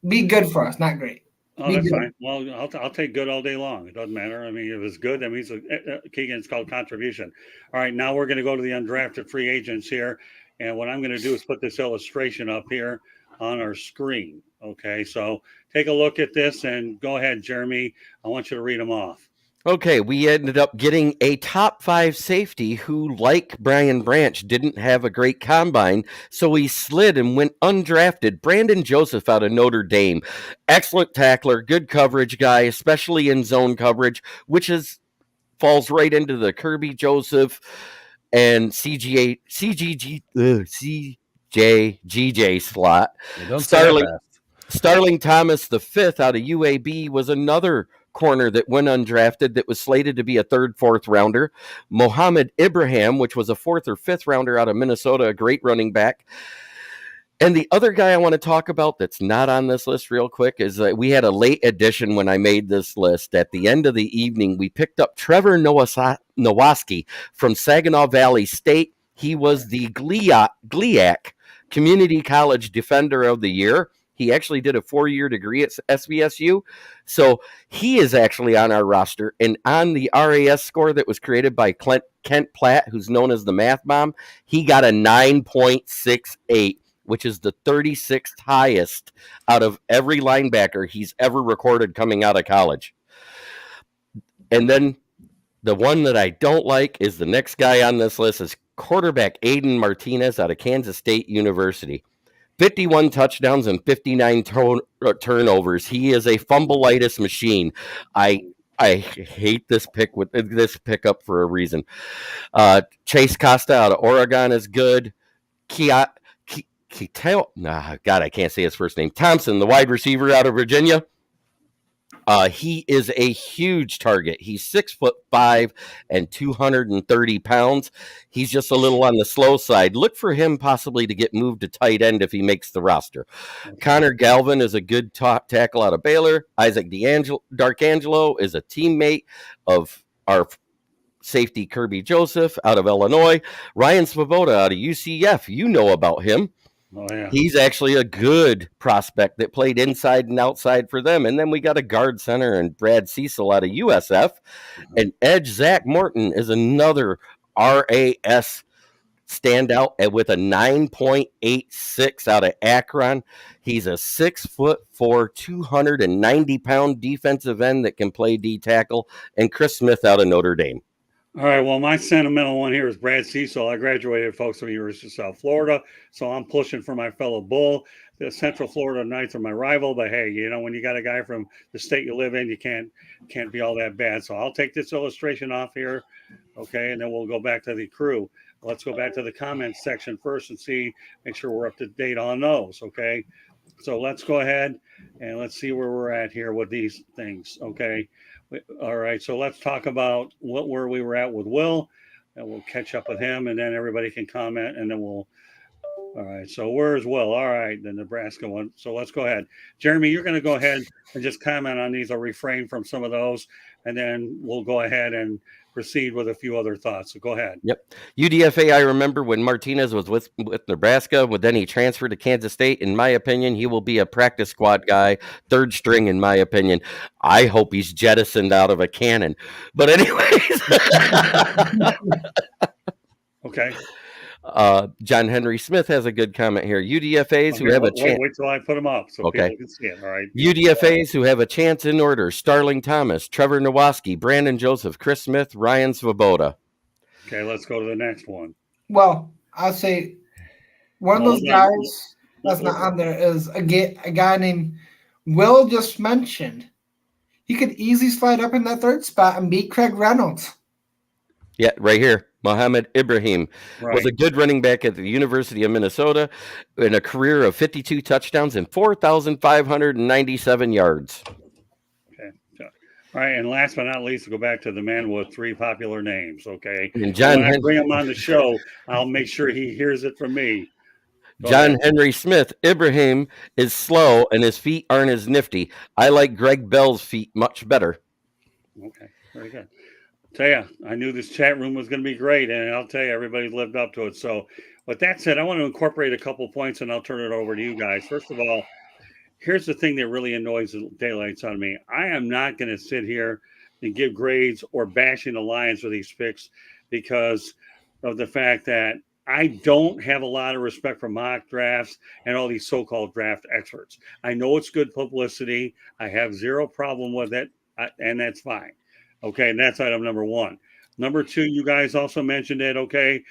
us, not great. Oh, that's fine. Well, I'll take good all day long. It doesn't matter. I mean, if it's good, that means Keegan, it's called contribution. All right, now we're going to go to the undrafted free agents here. And what I'm going to do is put this illustration up here on our screen. Okay, so take a look at this and go ahead, Jeremy. I want you to read them off. Okay, we ended up getting a top 5 safety who, like Brian Branch, didn't have a great combine, so he slid and went undrafted. Brandon Joseph out of Notre Dame. Excellent tackler, good coverage guy, especially in zone coverage, which falls right into the Kirby Joseph and CGJ slot. Starling Thomas V out of UAB was another corner that went undrafted that was slated to be a 3rd, 4th rounder. Mohammed Ibrahim, which was a 4th or 5th rounder out of Minnesota, a great running back. And the other guy I want to talk about that's not on this list real quick is we had a late addition when I made this list. At the end of the evening, we picked up Trevor Nowaski from Saginaw Valley State. He was the GLIAC Community College Defender of the Year. He actually did a 4-year degree at SVSU. So he is actually on our roster. And on the RAS score that was created by Kent Platt, who's known as the Math Bomb, he got a 9.68, which is the 36th highest out of every linebacker he's ever recorded coming out of college. And then the one that I don't like is the next guy on this list is quarterback Aiden Martinez out of Kansas State University. 51 touchdowns and 59 turnovers. He is a fumbleitis machine. I hate this pickup for a reason. Chase Costa out of Oregon is good. I can't say his first name. Thompson, the wide receiver out of Virginia. He is a huge target. He's 6'5" and 230 pounds. He's just a little on the slow side. Look for him possibly to get moved to tight end if he makes the roster. Connor Galvin is a good tackle out of Baylor. Isaac D'Angelo is a teammate of our safety Kirby Joseph out of Illinois. Ryan Svoboda out of UCF. You know about him. Oh, yeah. He's actually a good prospect that played inside and outside for them. And then we got a guard center and Brad Cecil out of USF. And edge Zach Morton is another RAS standout with a 9.86 out of Akron. He's a 6'4", 290-pound defensive end that can play D tackle. And Chris Smith out of Notre Dame. All right, well, my sentimental one here is Brad Cecil. I graduated, folks, from the University of South Florida, so I'm pushing for my fellow Bull. The Central Florida Knights are my rival, but hey, when you got a guy from the state you live in, you can't be all that bad. So I'll take this illustration off here, okay, and then we'll go back to the crew. Let's go back to the comments section first and make sure we're up to date on those, okay? So let's go ahead and let's see where we're at here with these things. Okay. All right. So let's talk about where we were at with Will, and we'll catch up with him, and then everybody can comment, and then we'll. All right. So where's Will? All right, the Nebraska one. So let's go ahead. Jeremy, you're going to go ahead and just comment on these. I'll refrain from some of those, and then we'll go ahead and proceed with a few other thoughts. So go ahead. Yep. UDFA, I remember when Martinez was with Nebraska, but then he transferred to Kansas State. In my opinion, he will be a practice squad guy, third string, in my opinion. I hope he's jettisoned out of a cannon. But anyways. Okay. John Henry Smith has a good comment here. UDFAs who have a chance. Wait till I put them up so Okay. people can see it. All right. UDFAs who have a chance in order: Starling Thomas, Trevor Nowaski, Brandon Joseph, Chris Smith, Ryan Svoboda. Okay, let's go to the next one. Well, I'll say one of those guys that's not on there is a guy named Will just mentioned. He could easily slide up in that third spot and beat Craig Reynolds. Yeah, right here. Mohamed Ibrahim Right. was a good running back at the University of Minnesota in a career of 52 touchdowns and 4,597 yards. Okay. All right, and last but not least, we'll go back to the man with three popular names. Okay. And John when I Hen- bring him on the show, I'll make sure he hears it from me. Go John ahead. Henry Smith. Ibrahim is slow and his feet aren't as nifty. I like Greg Bell's feet much better. Okay, very good. Tell you, I knew this chat room was going to be great, and I'll tell you, everybody's lived up to it. So, with that said, I want to incorporate a couple points, and I'll turn it over to you guys. First of all, here's the thing that really annoys the daylights on me. I am not going to sit here and give grades or bashing the Lions for these picks because of the fact that I don't have a lot of respect for mock drafts and all these so-called draft experts. I know it's good publicity. I have zero problem with it, and that's fine. Okay, and that's item number one. Number two, you guys also mentioned it. Okay,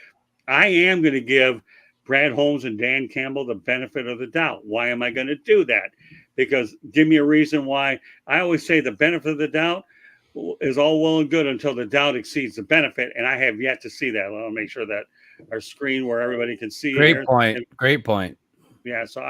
I am going to give Brad Holmes and Dan Campbell the benefit of the doubt. Why am I going to do that? Because give me a reason why. I always say the benefit of the doubt is all well and good until the doubt exceeds the benefit, and I have yet to see that. I'll make sure that our screen where everybody can see. Great point. Great point. Yeah, so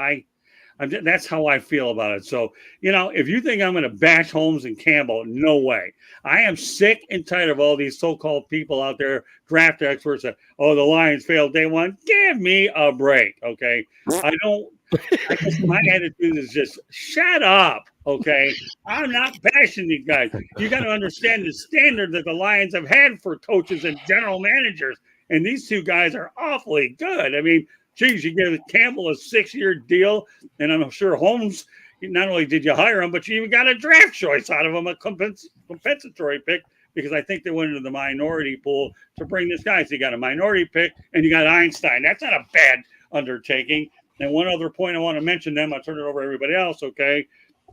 that's how I feel about it. So, if you think I'm going to bash Holmes and Campbell, no way. I am sick and tired of all these so-called people out there, draft experts that, the Lions failed day one. Give me a break, okay? I guess my attitude is just shut up, okay? I'm not bashing these guys. You got to understand the standard that the Lions have had for coaches and general managers, and these two guys are awfully good. I mean, geez, you give Campbell a 6-year deal, and I'm sure Holmes, not only did you hire him, but you even got a draft choice out of him, a compensatory pick, because I think they went into the minority pool to bring this guy. So you got a minority pick, and you got Einstein. That's not a bad undertaking. And one other point I want to mention, then I'll turn it over to everybody else, okay,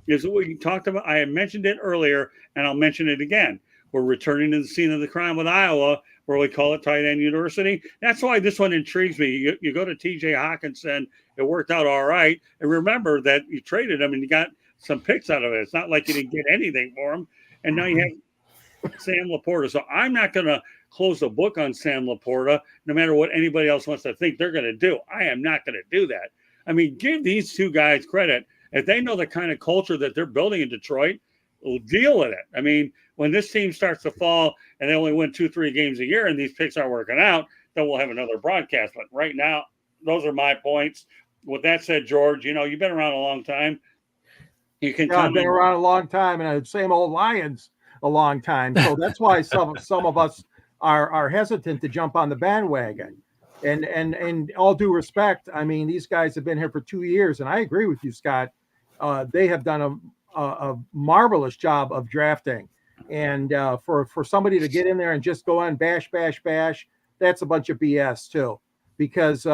is what we talked about. I had mentioned it earlier, and I'll mention it again. We're returning to the scene of the crime with Iowa, where we call it Tight End University. That's why this one intrigues me. You go to TJ Hawkinson, it worked out all right. And remember that you traded him and you got some picks out of it. It's not like you didn't get anything for him. And now you have Sam Laporta. So I'm not going to close the book on Sam Laporta, no matter what anybody else wants to think they're going to do. I am not going to do that. I mean, give these two guys credit. If they know the kind of culture that they're building in Detroit, we'll deal with it. I mean, when this team starts to fall and they only win 2-3 games a year and these picks aren't working out, then we'll have another broadcast. But right now, those are my points. With that said, George, you've been around a long time. You can I've been around a long time, and the same old Lions a long time. So that's why some of us are hesitant to jump on the bandwagon. And all due respect, I mean, these guys have been here for 2 years, and I agree with you, Scott. They have done a marvelous job of drafting. And for somebody to get in there and just go on bash, that's a bunch of BS too. Because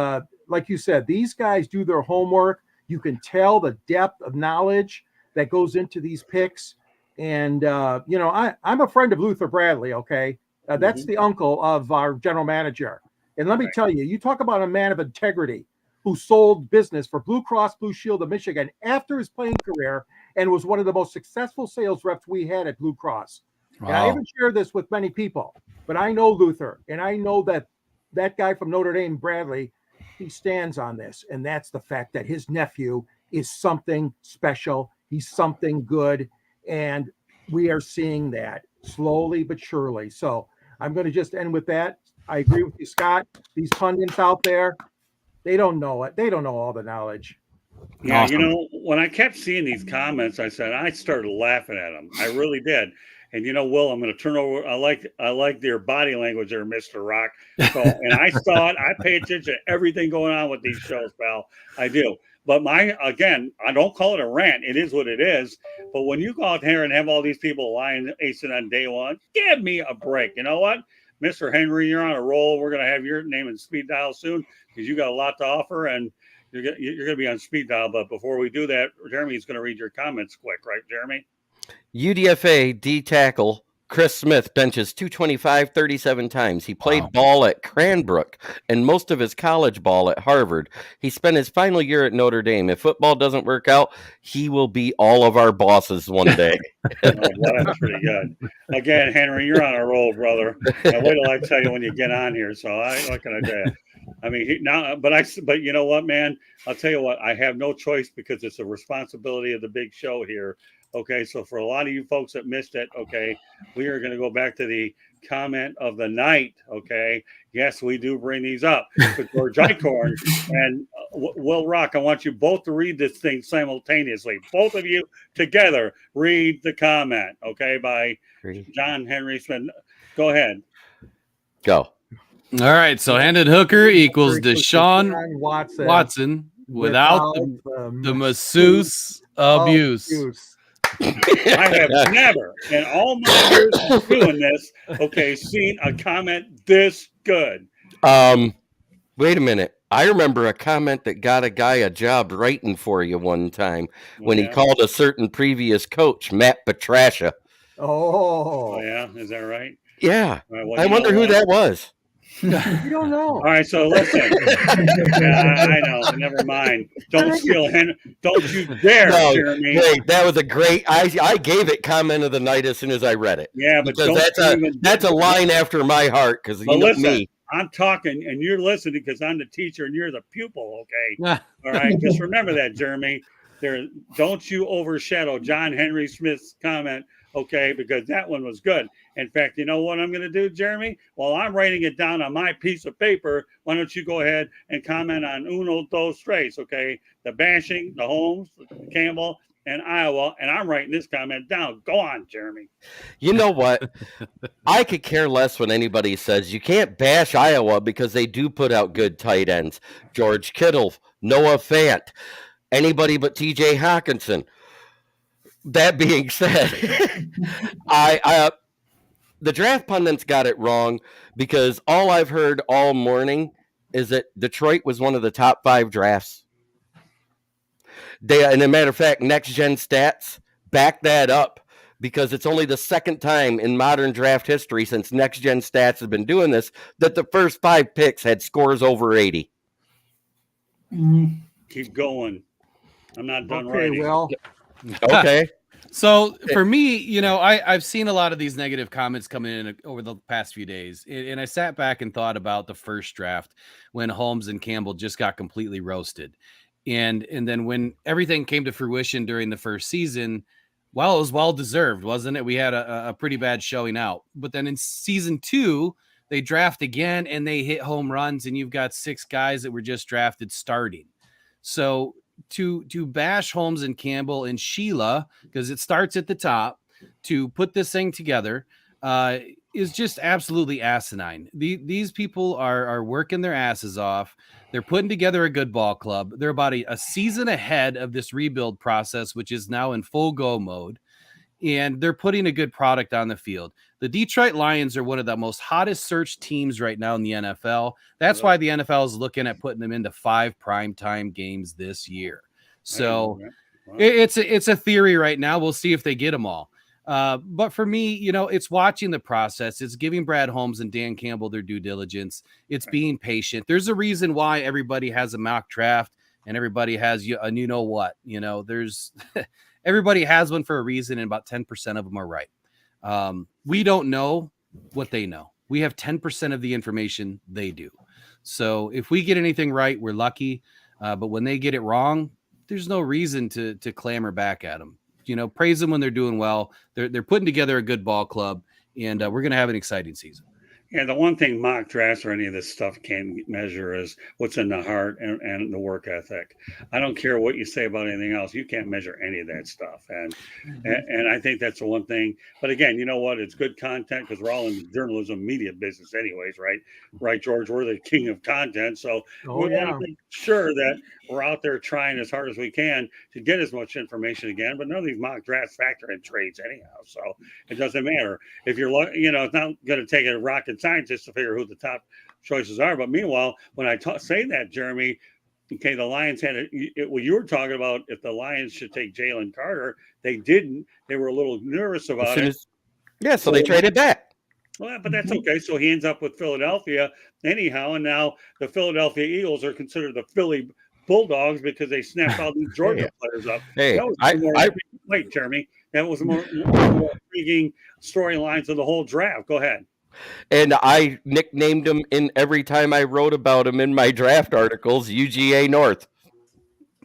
like you said, these guys do their homework. You can tell the depth of knowledge that goes into these picks. And, I'm a friend of Luther Bradley, okay? That's the uncle of our general manager. And let me tell you, you talk about a man of integrity who sold business for Blue Cross Blue Shield of Michigan after his playing career and was one of the most successful sales reps we had at Blue Cross. Wow. And I haven't shared this with many people, but I know Luther, and I know that guy from Notre Dame, Bradley, he stands on this, and that's the fact that his nephew is something special. He's something good. And we are seeing that slowly but surely. So I'm going to just end with that. I agree with you, Scott. These pundits out there, they don't know it. They don't know all the knowledge. Yeah, Awesome. when I kept seeing these comments, I started laughing at them. I really did. And Will, I'm going to turn over. I like your body language there, Mr. Rock. So, and I saw it. I pay attention to everything going on with these shows, pal. I do. But I don't call it a rant. It is what it is. But when you go out here and have all these people lying acing on day one, give me a break. You know what? Mr. Henry, you're on a roll. We're going to have your name in speed dial soon because you got a lot to offer, and you're going to be on speed dial. But before we do that, Jeremy's going to read your comments quick, right, Jeremy? UDFA D tackle Chris Smith benches 225 37 times. He played ball at Cranbrook and most of his college ball at Harvard. He spent his final year at Notre Dame. If football doesn't work out, he will be all of our bosses one day. Well, that's pretty good. Again, Henry, you're on a roll, brother. Now, wait till I tell you when you get on here. So what can I do? I mean, but you know what, man? I'll tell you what. I have no choice because it's a responsibility of the big show here. Okay, so for a lot of you folks that missed it, okay, we are going to go back to the comment of the night. Okay, yes, we do bring these up. But George Eichhorn and Will Rock, I want you both to read this thing simultaneously. Both of you together read the comment. Okay, by John Henry Smith. Go ahead. Go. All right, so handed hooker equals Deshaun Watson without the masseuse abuse. I have never, in all my years of doing this, seen a comment this good. Wait a minute. I remember a comment that got a guy a job writing for you one time when he called a certain previous coach, Matt Petrasha. Oh, yeah, is that right? Yeah, I wonder who that was. You don't know. All right, so listen. I know. Never mind. Don't steal Henry. Don't you dare, Jeremy. Hey, that was a great. I gave it comment of the night as soon as I read it. Yeah, but because that's a line after my heart. Because you know me. I'm talking, and you're listening because I'm the teacher and you're the pupil. Okay. All right. Just remember that, Jeremy. Don't you overshadow John Henry Smith's comment. Okay, because that one was good. In fact, you know what I'm going to do, Jeremy? While I'm writing it down on my piece of paper, why don't you go ahead and comment on uno, dos, tres, okay? The bashing, the Holmes, Campbell, and Iowa, and I'm writing this comment down. Go on, Jeremy. You know what? I could care less when anybody says you can't bash Iowa because they do put out good tight ends. George Kittle, Noah Fant, anybody but TJ Hawkinson. That being said, the draft pundits got it wrong because all I've heard all morning is that Detroit was one of the top 5 drafts. And as a matter of fact, Next Gen Stats back that up because it's only the second time in modern draft history since Next Gen Stats has been doing this that the first 5 picks had scores over 80. Keep going. I'm not done writing. Well. Okay. So for me, I've seen a lot of these negative comments coming in over the past few days. And I sat back and thought about the first draft when Holmes and Campbell just got completely roasted. And then when everything came to fruition during the first season, well, it was well-deserved, wasn't it? We had a pretty bad showing out. But then in season 2, they draft again and they hit home runs and you've got 6 guys that were just drafted starting. So to bash Holmes and Campbell and Sheila, because it starts at the top, to put this thing together is just absolutely asinine. These people are working their asses off. They're putting together a good ball club. They're about a season ahead of this rebuild process, which is now in full go mode. And they're putting a good product on the field. The Detroit Lions are one of the most hottest searched teams right now in the NFL. That's why the NFL is looking at putting them into 5 primetime games this year. So it's a theory right now. We'll see if they get them all. But for me, it's watching the process. It's giving Brad Holmes and Dan Campbell their due diligence. It's being patient. There's a reason why everybody has a mock draft and everybody has what. There's everybody has one for a reason, and about 10% of them are right. We don't know what they know. We have 10% of the information they do. So if we get anything right, we're lucky. But when they get it wrong, there's no reason to clamor back at them. Praise them when they're doing well. They're putting together a good ball club, and we're going to have an exciting season. Yeah, the one thing mock drafts or any of this stuff can't measure is what's in the heart and the work ethic. I don't care what you say about anything else. You can't measure any of that stuff. And I think that's the one thing. But again, you know what? It's good content because we're all in the journalism media business anyways, right? Right, George? We're the king of content. So we want to make sure that we're out there trying as hard as we can to get as much information again. But none of these mock drafts factor in trades anyhow. So it doesn't matter. If you're, it's not going to take a rocket scientist to figure who the top choices are. But meanwhile, when I say that, Jeremy, okay, the Lions had what you were talking about. If the Lions should take Jalen Carter, they didn't. They were a little nervous about it. So they traded back. Well, but that's okay. So he ends up with Philadelphia anyhow, and now the Philadelphia Eagles are considered the Philly Bulldogs because they snapped all these Georgia players up. Hey, wait, Jeremy, that was more intriguing storylines of the whole draft. Go ahead. And I nicknamed him in every time I wrote about him in my draft articles, UGA North.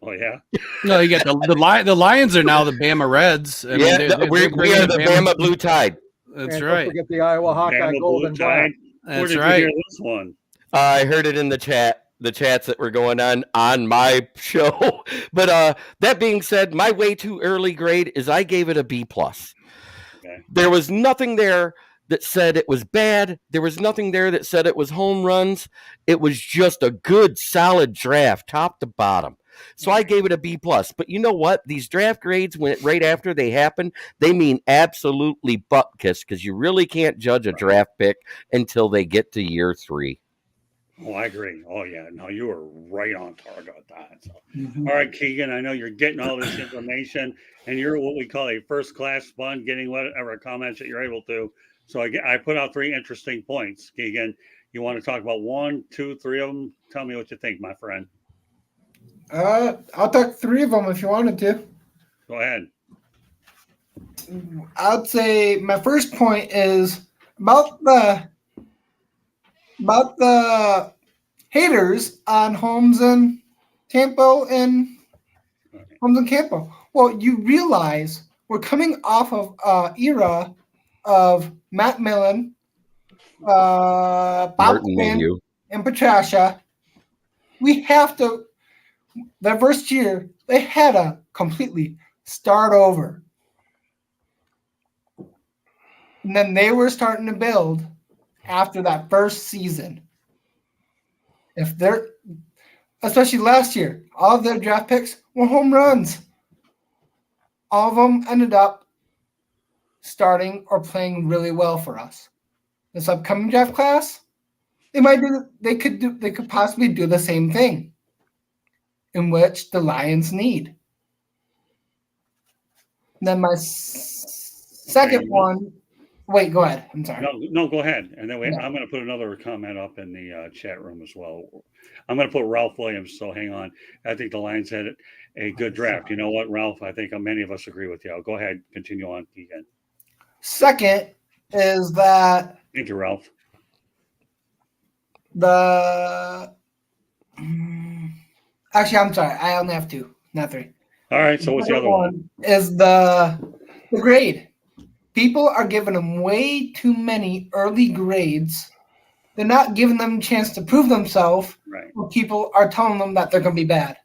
Oh, yeah? No, you get the Lions are now the Bama Reds. We are the Bama Blue Tide. That's and right. Don't forget the Iowa Hawkeye Golden Tide. That's right. You hear this one? I heard it in the chats that were going on my show. But that being said, my way too early grade is I gave it a B+. Okay. There was nothing there that said it was bad. There was nothing there that said it was home runs. It was just a good, solid draft, top to bottom. So I gave it a B+. But you know what? These draft grades, right after they happen, they mean absolutely butt kiss because you really can't judge a draft pick until they get to year 3. Oh, I agree. Oh, yeah. No, you were right on target with that. So. All right, Keegan, I know you're getting all this information, and you're what we call a first-class sponge, getting whatever comments that you're able to. So I put out 3 interesting points. Keegan, you want to talk about 1, 2, 3 of them? Tell me what you think, my friend. I'll talk 3 of them if you wanted to. Go ahead. I'd say my first point is about the haters on Holmes and Campo and Holmes and Campo. Well, you realize we're coming off of era of Matt Millen, Bob Quinn, and Patricia. We have to. The first year they had to completely start over, and then they were starting to build after that first season. Especially last year, all of their draft picks were home runs. All of them ended up starting or playing really well for us. This upcoming draft class, they could possibly do the same thing, in which the Lions need. And then my second one. Wait, go ahead. I'm sorry. No, go ahead. And then I'm going to put another comment up in the chat room as well. I'm going to put Ralph Williams. So hang on. I think the Lions had a good draft. You know what, Ralph? I think many of us agree with you. Go ahead. Continue on, Keegan. Second is that. Thank you, Ralph. Actually, I'm sorry. I only have 2, not 3. All right. So what's the other one? Is the grade. People are giving them way too many early grades. They're not giving them a chance to prove themselves. Right. People are telling them that they're going to be bad.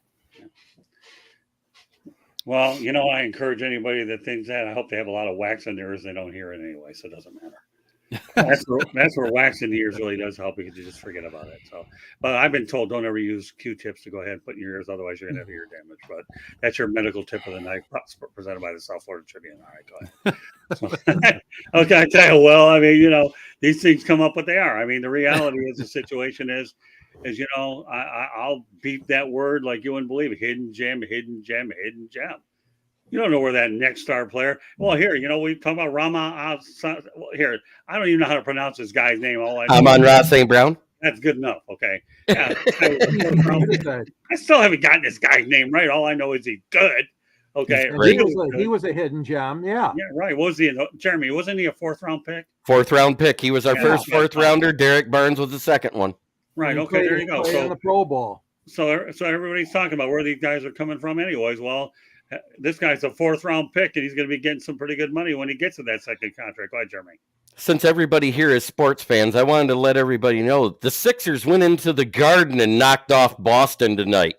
Well, I encourage anybody that thinks that. I hope they have a lot of wax in their ears. They don't hear it anyway, so it doesn't matter. That's where wax in the ears really does help because you just forget about it. So, but I've been told don't ever use Q-tips to go ahead and put in your ears, otherwise you're gonna have ear damage. But that's your medical tip of the night, presented by the South Florida Tribune. All right, go ahead. Okay, I tell you, well, I mean, these things come up what they are. I mean, the reality is the situation is I'll beat that word like you wouldn't believe it. Hidden gem, hidden gem, hidden gem. You don't know where that next star player. Well, here, we talk about Rama. Here, I don't even know how to pronounce this guy's name. Amon-Ra St. Brown. That's good enough. Okay. Yeah, I still haven't gotten this guy's name right. All I know is he's good. Okay. He was a hidden gem. Yeah. Yeah. Right. What was he? Jeremy, wasn't he a 4th round pick? 4th round pick. He was our first 4th rounder. Derek Barnes was the second one. Right. Okay. There you go. So in the Pro Bowl. so everybody's talking about where these guys are coming from, anyways. Well, this guy's a 4th round pick, and he's going to be getting some pretty good money when he gets to that second contract. Go ahead, Jeremy. Since everybody here is sports fans, I wanted to let everybody know the Sixers went into the Garden and knocked off Boston tonight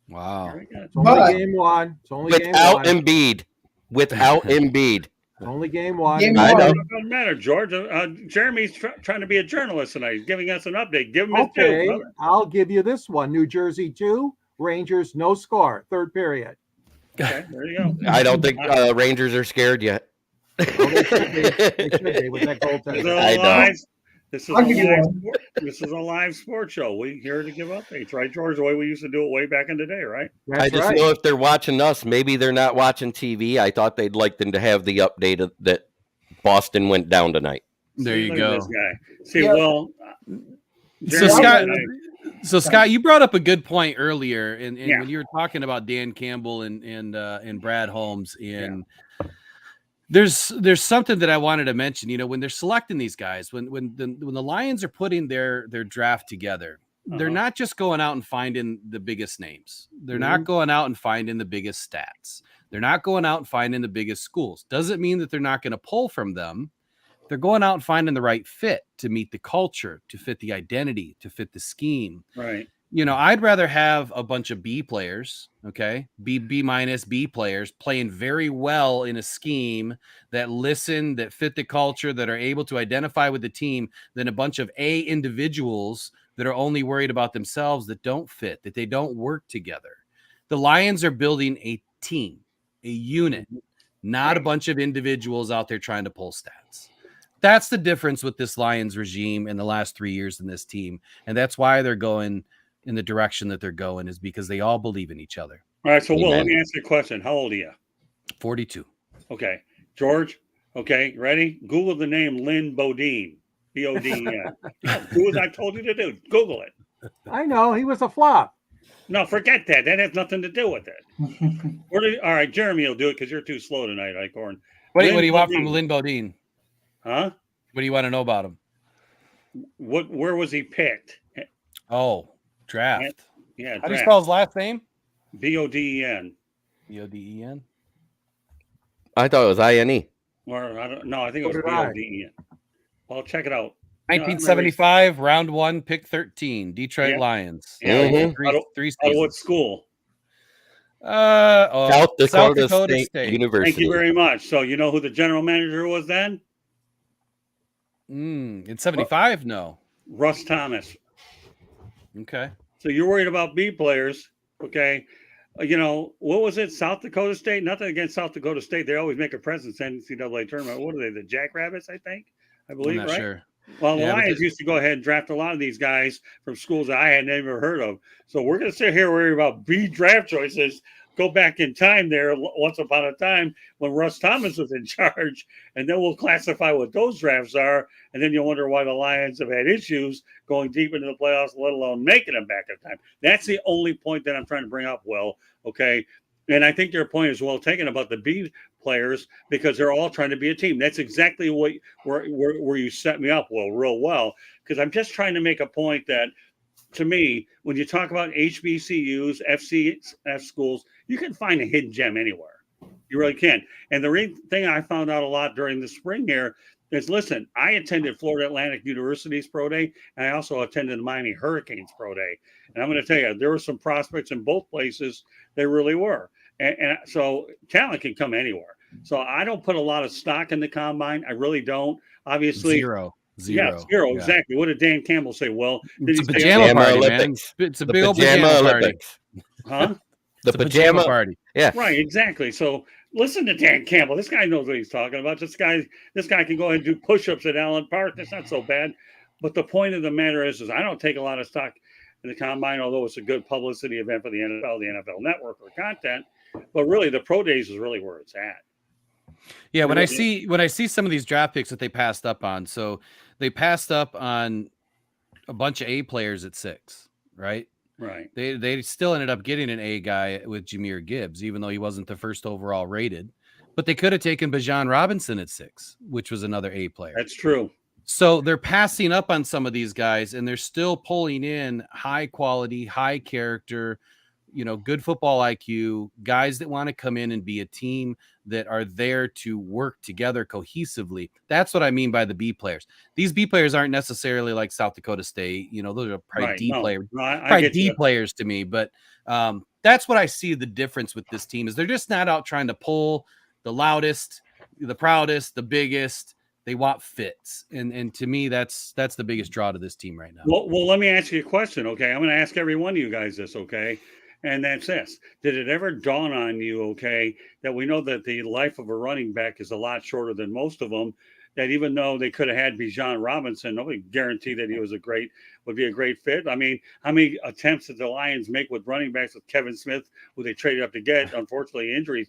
Wow. Very good. It's only But- game one. It's only game without one. Embiid. Without Embiid. It's only game one. Game I know. It doesn't matter, George. Jeremy's trying to be a journalist tonight. He's giving us an update. Give him his due, Okay, brother. I'll give you this one. New Jersey 2, Rangers no score, third period. Okay, there you go. I don't think Rangers are scared yet. Well, they should be. They should be with that This is goaltender. I know. I'll give you one. This is a live sports show. We here to give updates, right, George? The way we used to do it way back in the day, right? I That's just right. know if they're watching us, maybe they're not watching TV. I thought they'd like them to have the update that Boston went down tonight. There See, you look at go. this guy. See, Yeah. well, So Jeremy Scott, and I- so Scott, you brought up a good point earlier, and Yeah. when you were talking about Dan Campbell and Brad Holmes, and there's something that I wanted to mention. You know, when they're selecting these guys, when the Lions are putting their draft together, they're Uh-huh. not just going out and finding the biggest names. They're not going out and finding the biggest stats. They're not going out and finding the biggest schools. Doesn't mean that they're not going to pull from them. They're going out and finding the right fit to meet the culture, to fit the identity, to fit the scheme. right. You know, I'd rather have a bunch of B players, okay, B minus B players playing very well in a scheme that listen, that fit the culture, that are able to identify with the team, than a bunch of A individuals that are only worried about themselves, that don't fit, that they don't work together. The Lions are building a team, a unit, not a bunch of individuals out there trying to pull stats. That's the difference with this Lions regime in the last 3 years in this team. And that's why they're going in the direction that they're going, is because they all believe in each other. All right. So, Will, let Amen. me ask you a question. How old are you? 42. Okay. George, okay, ready? Google the name Lynn Bodine. Bodin. Do as I told you to do. Google it. I know he was a flop. No, forget that. That has nothing to do with it. All right, Jeremy will do it because you're too slow tonight, Icorn. What do Lynn you want Bodine. from Lynn Bodine? Huh? What do you want to know about him? Where was he picked? Oh, draft. Yeah, How do you spell his last name? Boden. Boden. I thought it was INE. Or I don't know. I think it So was did I. Boden. Well, check it out. 1975, round 1, pick 13, Detroit Yeah. Lions. Yeah. Mhm. Three Out of seasons. what school? South South Dakota State, University. Thank you very much. So you know who the general manager was then? In 75? No. Russ Thomas. Okay. So you're worried about B players, okay? You know, what was it? South Dakota State? Nothing against South Dakota State. They always make a presence in NCAA tournament. What are they? The Jackrabbits, I think. I I'm believe, not right? sure. Well, the Yeah, but Lions used to go ahead and draft a lot of these guys from schools that I had never heard of. So we're going to sit here worry about B draft choices. Go back in time there, once upon a time when Russ Thomas was in charge, and then we'll classify what those drafts are, and then you'll wonder why the Lions have had issues going deep into the playoffs, let alone making them back in time. That's the only point that I'm trying to bring up, Will. Okay, and I think your point is well taken about the B players because they're all trying to be a team. That's exactly what where you set me up, Will, real well, because I'm just trying to make a point that, to me, when you talk about HBCUs, FCS schools, you can find a hidden gem anywhere. You really can. And the thing I found out a lot during the spring here is, listen, I attended Florida Atlantic University's Pro Day, and I also attended the Miami Hurricanes Pro Day. And I'm going to tell you, there were some prospects in both places. They really were. And so talent can come anywhere. So I don't put a lot of stock in the combine. I really don't. Obviously, Zero. Yeah, exactly. What did Dan Campbell say? Well, did It's he a say, pajama Pajama party, man. Olympics. It's a The big old Pajama pajama party. Olympics. huh? The It's a pajama. party. Yeah. Right, exactly. So listen to Dan Campbell. This guy knows what he's talking about. This guy can go ahead and do push-ups at Allen Park. That's not so bad. But the point of the matter is I don't take a lot of stock in the combine, although it's a good publicity event for the NFL, the NFL Network, or content. But really, the pro days is really where it's at. Yeah, when I see some of these draft picks that they passed up on, so they passed up on a bunch of A players at 6, right? Right. They still ended up getting an A guy with Jahmyr Gibbs, even though he wasn't the first overall rated. But they could have taken Bijan Robinson at 6, which was another A player. That's true. So they're passing up on some of these guys, and they're still pulling in high quality, high character, good football IQ guys that want to come in and be a team that are there to work together cohesively. That's what I mean by the B players. These B players aren't necessarily like South Dakota State. Those are probably Right. D No, players, no, I probably get D you. players to me. But that's what I see the difference with this team is they're just not out trying to pull the loudest, the proudest, the biggest. They want fits, and to me, that's the biggest draw to this team right now. Well, let me ask you a question, okay? I'm going to ask every one of you guys this, okay? And that's this. Did it ever dawn on you, okay, that we know that the life of a running back is a lot shorter than most of them, that even though they could have had Bijan Robinson, nobody guaranteed that he would be a great fit. I mean, how many attempts did the Lions make with running backs with Kevin Smith, who they traded up to get? Unfortunately, injuries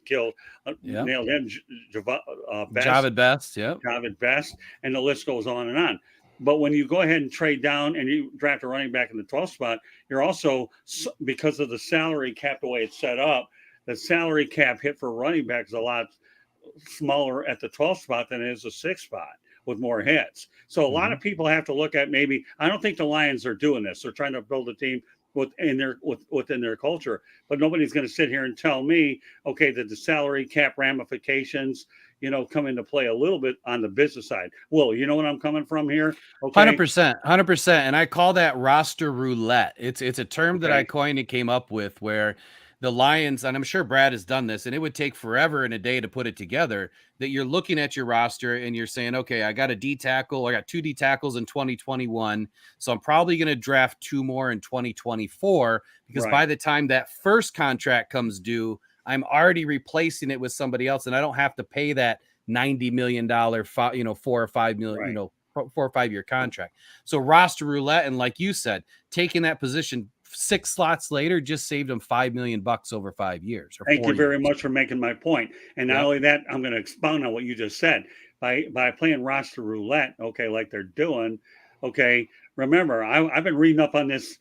nailed him, Best. Javid Best, yeah. Javid Best, and the list goes on and on. But when you go ahead and trade down and you draft a running back in the 12th spot, you're also, because of the salary cap, the way it's set up, the salary cap hit for running back is a lot smaller at the 12th spot than it is the 6th spot with more hits. So a lot of people have to look at maybe, I don't think the Lions are doing this. They're trying to build a team within their culture, but nobody's going to sit here and tell me, okay, that the salary cap ramifications, come into play a little bit on the business side. Well, you know what I'm coming from here? Okay. 100%. And I call that roster roulette. It's a term that I coined and came up with where the Lions, and I'm sure Brad has done this, and it would take forever and a day to put it together, that you're looking at your roster and you're saying, okay, I got a D tackle. I got 2 D tackles in 2021. So I'm probably going to draft 2 more in 2024 because by the time that first contract comes due, I'm already replacing it with somebody else, and I don't have to pay that $90 million, 4 or 5 million, 4 or 5 year contract. So roster roulette, and like you said, taking that position 6 slots later just saved them $5 million over 5 years. Thank you very much for making my point. And not only that, I'm going to expound on what you just said by playing roster roulette. Okay, like they're doing. Okay, remember, I've been reading up on this.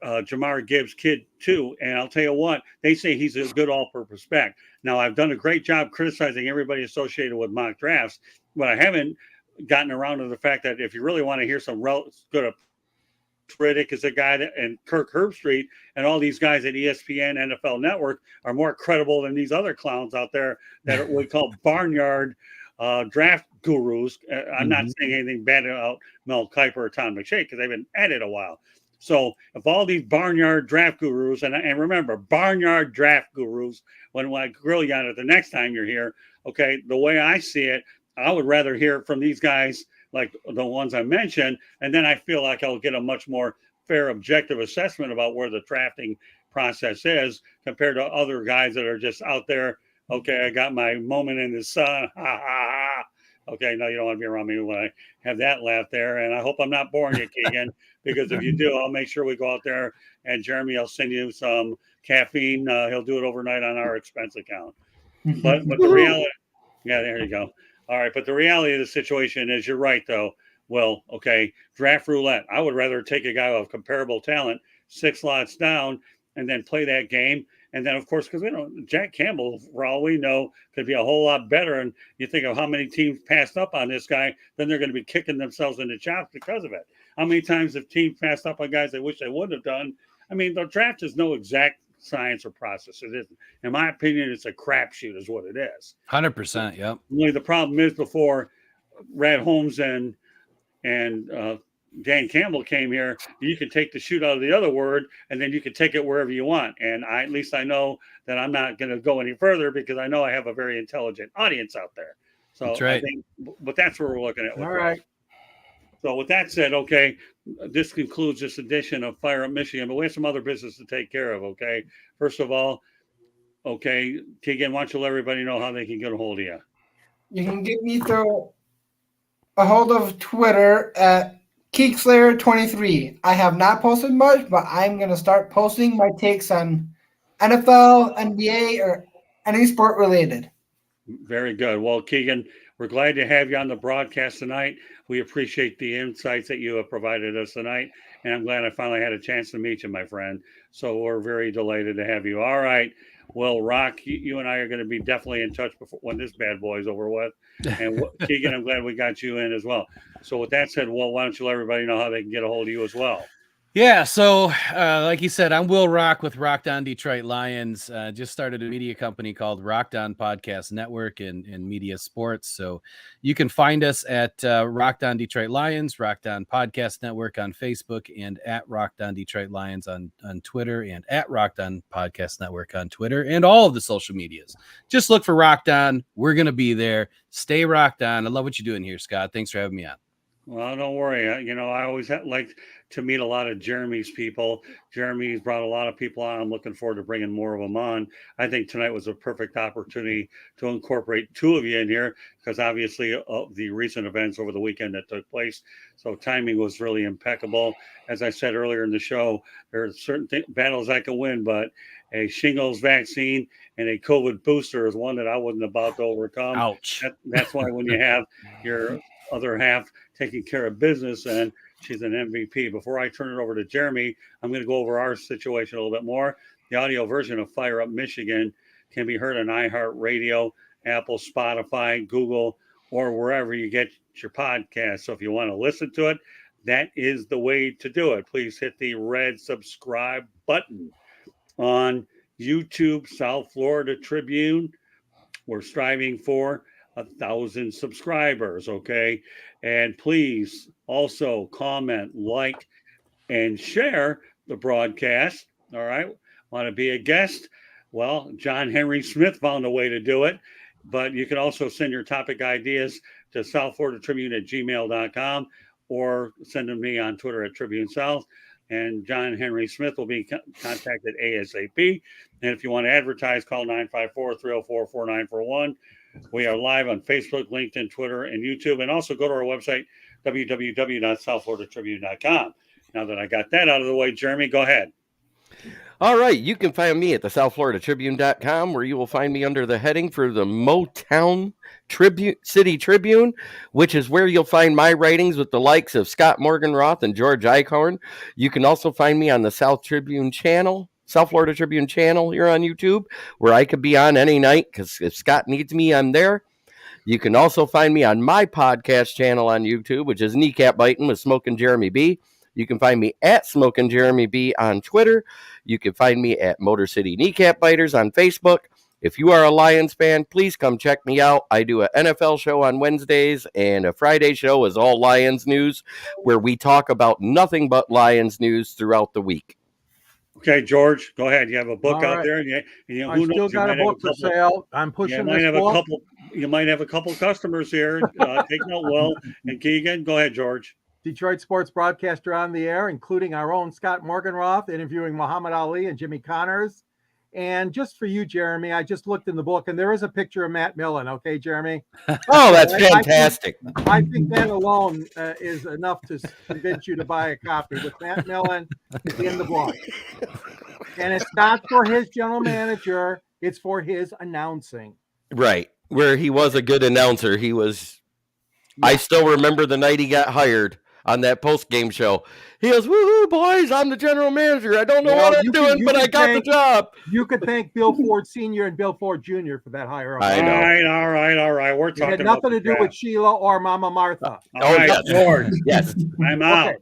Jamar Gibbs kid too, and I'll tell you what, they say he's a good all-purpose back. Now, I've done a great job criticizing everybody associated with mock drafts, but I haven't gotten around to the fact that if you really want to hear some good, Riddick is a guy that, and Kirk Herbstreit and all these guys at ESPN, NFL Network are more credible than these other clowns out there that we call barnyard draft gurus. I'm not saying anything bad about Mel Kiper or Tom McShay because they've been at it a while. So if all these barnyard draft gurus, and remember, barnyard draft gurus, when I grill you on it the next time you're here, okay, the way I see it, I would rather hear from these guys like the ones I mentioned, and then I feel like I'll get a much more fair, objective assessment about where the drafting process is compared to other guys that are just out there. Okay, I got my moment in the sun. Ha ha ha. Okay, no, you don't want to be around me when I have that laugh there. And I hope I'm not boring you, Keegan, because if you do, I'll make sure we go out there and Jeremy, I'll send you some caffeine. He'll do it overnight on our expense account. But the reality, yeah, there you go. All right, but the reality of the situation is you're right, though. Well, okay, draft roulette. I would rather take a guy of comparable talent 6 slots down and then play that game. And then, of course, because Jack Campbell, for all we know, could be a whole lot better. And you think of how many teams passed up on this guy, then they're going to be kicking themselves in the chops because of it. How many times have teams passed up on guys they wish they would have done? I mean, the draft is no exact science or process. It isn't. In my opinion, it's a crapshoot is what it is. 100%, yep. Only the problem is before Brad Holmes and Dan Campbell came here, you can take the shoot out of the other word, and then you can take it wherever you want. And at least I know that I'm not going to go any further because I know I have a very intelligent audience out there. So that's right. I think, but that's where we're looking at. All right. So with that said, okay, this concludes this edition of Fire Up Michigan, but we have some other business to take care of. Okay, first of all, okay, Keegan, why don't you let everybody know how they can get a hold of you? You can get me through a hold of Twitter at Keekslayer23. I have not posted much, but I'm going to start posting my takes on NFL, NBA, or any sport related. Very good. Well, Keegan, we're glad to have you on the broadcast tonight. We appreciate the insights that you have provided us tonight, and I'm glad I finally had a chance to meet you, my friend. So we're very delighted to have you. All right. Well, Rock, you and I are going to be definitely in touch before when this bad boy is over with. And Keegan, I'm glad we got you in as well. So with that said, well, why don't you let everybody know how they can get a hold of you as well? Yeah, so like you said, I'm Will Rock with Rocked On Detroit Lions. Just started a media company called Rocked On Podcast Network and Media Sports. So you can find us at Rocked On Detroit Lions, Rocked On Podcast Network on Facebook, and at Rocked On Detroit Lions on Twitter, and at Rocked On Podcast Network on Twitter, and all of the social medias. Just look for Rocked On. We're going to be there. Stay rocked on. I love what you're doing here, Scott. Thanks for having me on. Well, don't worry. I always like to meet a lot of Jeremy's people. Jeremy's brought a lot of people on. I'm looking forward to bringing more of them on. I think tonight was a perfect opportunity to incorporate two of you in here because obviously the recent events over the weekend that took place. So timing was really impeccable. As I said earlier in the show, there are certain battles I can win, but a shingles vaccine and a COVID booster is one that I wasn't about to overcome. Ouch. That's why when you have your other half taking care of business, and she's an MVP. Before I turn it over to Jeremy, I'm going to go over our situation a little bit more. The audio version of Fire Up Michigan can be heard on iHeartRadio, Apple, Spotify, Google, or wherever you get your podcast. So if you want to listen to it, that is the way to do it. Please hit the red subscribe button on YouTube, South Florida Tribune. We're striving for 1,000 subscribers, okay? And please also comment, like, and share the broadcast, all right? Want to be a guest? Well, John Henry Smith found a way to do it, but you can also send your topic ideas to southfloridatribune@gmail.com or send them to me on Twitter at Tribune South. And John Henry Smith will be contacted ASAP. And if you want to advertise, call 954-304-4941. We are live on Facebook, LinkedIn, Twitter, and YouTube. And also go to our website, www.southfloridatribune.com. Now that I got that out of the way, Jeremy, go ahead. All right, you can find me at the southfloridatribune.com, where you will find me under the heading for the Motown City Tribune, which is where you'll find my writings with the likes of Scott Morganroth and George Eichhorn. You can also find me on the South Tribune channel, South Florida Tribune channel here on YouTube, where I could be on any night, because if Scott needs me, I'm there. You can also find me on my podcast channel on YouTube, which is Kneecap Biting with Smokin' Jeremy B. You can find me at Smokin' Jeremy B on Twitter. You can find me at Motor City Kneecap Biters on Facebook. If you are a Lions fan, please come check me out. I do an NFL show on Wednesdays, and a Friday show is all Lions news, where we talk about nothing but Lions news throughout the week. Okay, George, go ahead. You have a book All out right. there. And I still got a book for sale. I'm pushing this book. You might have a couple customers here. Take note, Will and Keegan. Go ahead, George. Detroit sports broadcaster on the air, including our own Scott Morganroth, interviewing Muhammad Ali and Jimmy Connors. And just for you, Jeremy, I just looked in the book, and there is a picture of Matt Millen. Okay, Jeremy? Oh, that's fantastic. I think that alone is enough to convince you to buy a copy with Matt Millen in the book. And it's not for his general manager. It's for his announcing. Right, where he was a good announcer. He was, I still remember the night he got hired on that post-game show. He goes, woohoo, boys, I'm the general manager. I don't know what I'm doing, but I got the job. You could thank Bill Ford Sr. and Bill Ford Jr. for that hire. I know. All right. We're talking It had nothing to do with Sheila or Mama Martha. All right, yes. George. Yes. I'm out. Okay.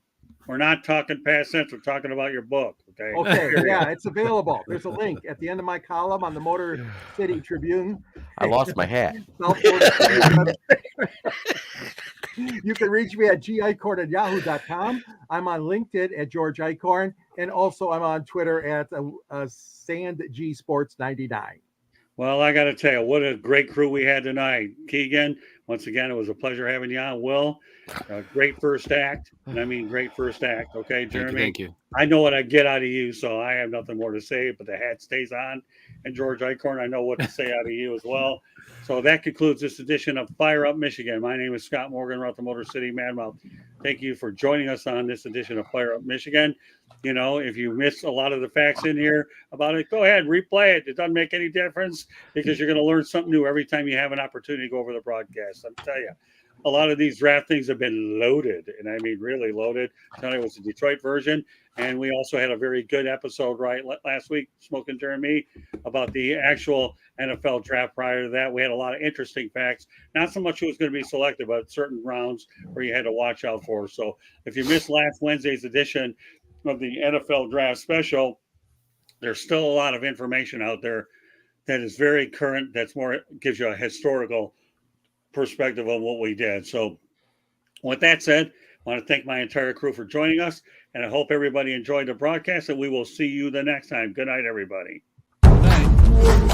We're not talking past tense. We're talking about your book. Okay. Okay, yeah, it's available. There's a link at the end of my column on the Motor City Tribune. I lost my hat. South Florida Tribune. You can reach me at gicorn@yahoo.com. I'm on LinkedIn at George Eichhorn, and also I'm on Twitter at SandGSports99. Well, I got to tell you, what a great crew we had tonight. Keegan, once again, it was a pleasure having you on. Will, great first act. And I mean, great first act. Okay, Jeremy? Thank you. I know what I get out of you, so I have nothing more to say, but the hat stays on. And George Eichhorn, I know what to say out of you as well. So that concludes this edition of Fire Up Michigan. My name is Scott Morganroth, the Motor City Madmouth. Thank you for joining us on this edition of Fire Up Michigan. You know, if you missed a lot of the facts in here about it, go ahead, replay it. It doesn't make any difference because you're going to learn something new every time you have an opportunity to go over the broadcast. I'm telling you. a lot of these draft things have been loaded, and I mean really loaded. Tonight was the Detroit version, and we also had a very good episode last week, Smoke and Jeremy, about the actual NFL draft. Prior to that, we had a lot of interesting facts. Not so much who was going to be selected, but certain rounds where you had to watch out for. So if you missed last Wednesday's edition of the NFL draft special, there's still a lot of information out there that is very current. That's more gives you a historical perspective of what we did. So with that said, I want to thank my entire crew for joining us, and I hope everybody enjoyed the broadcast, and we will see you the next time. Good night, everybody. Good night.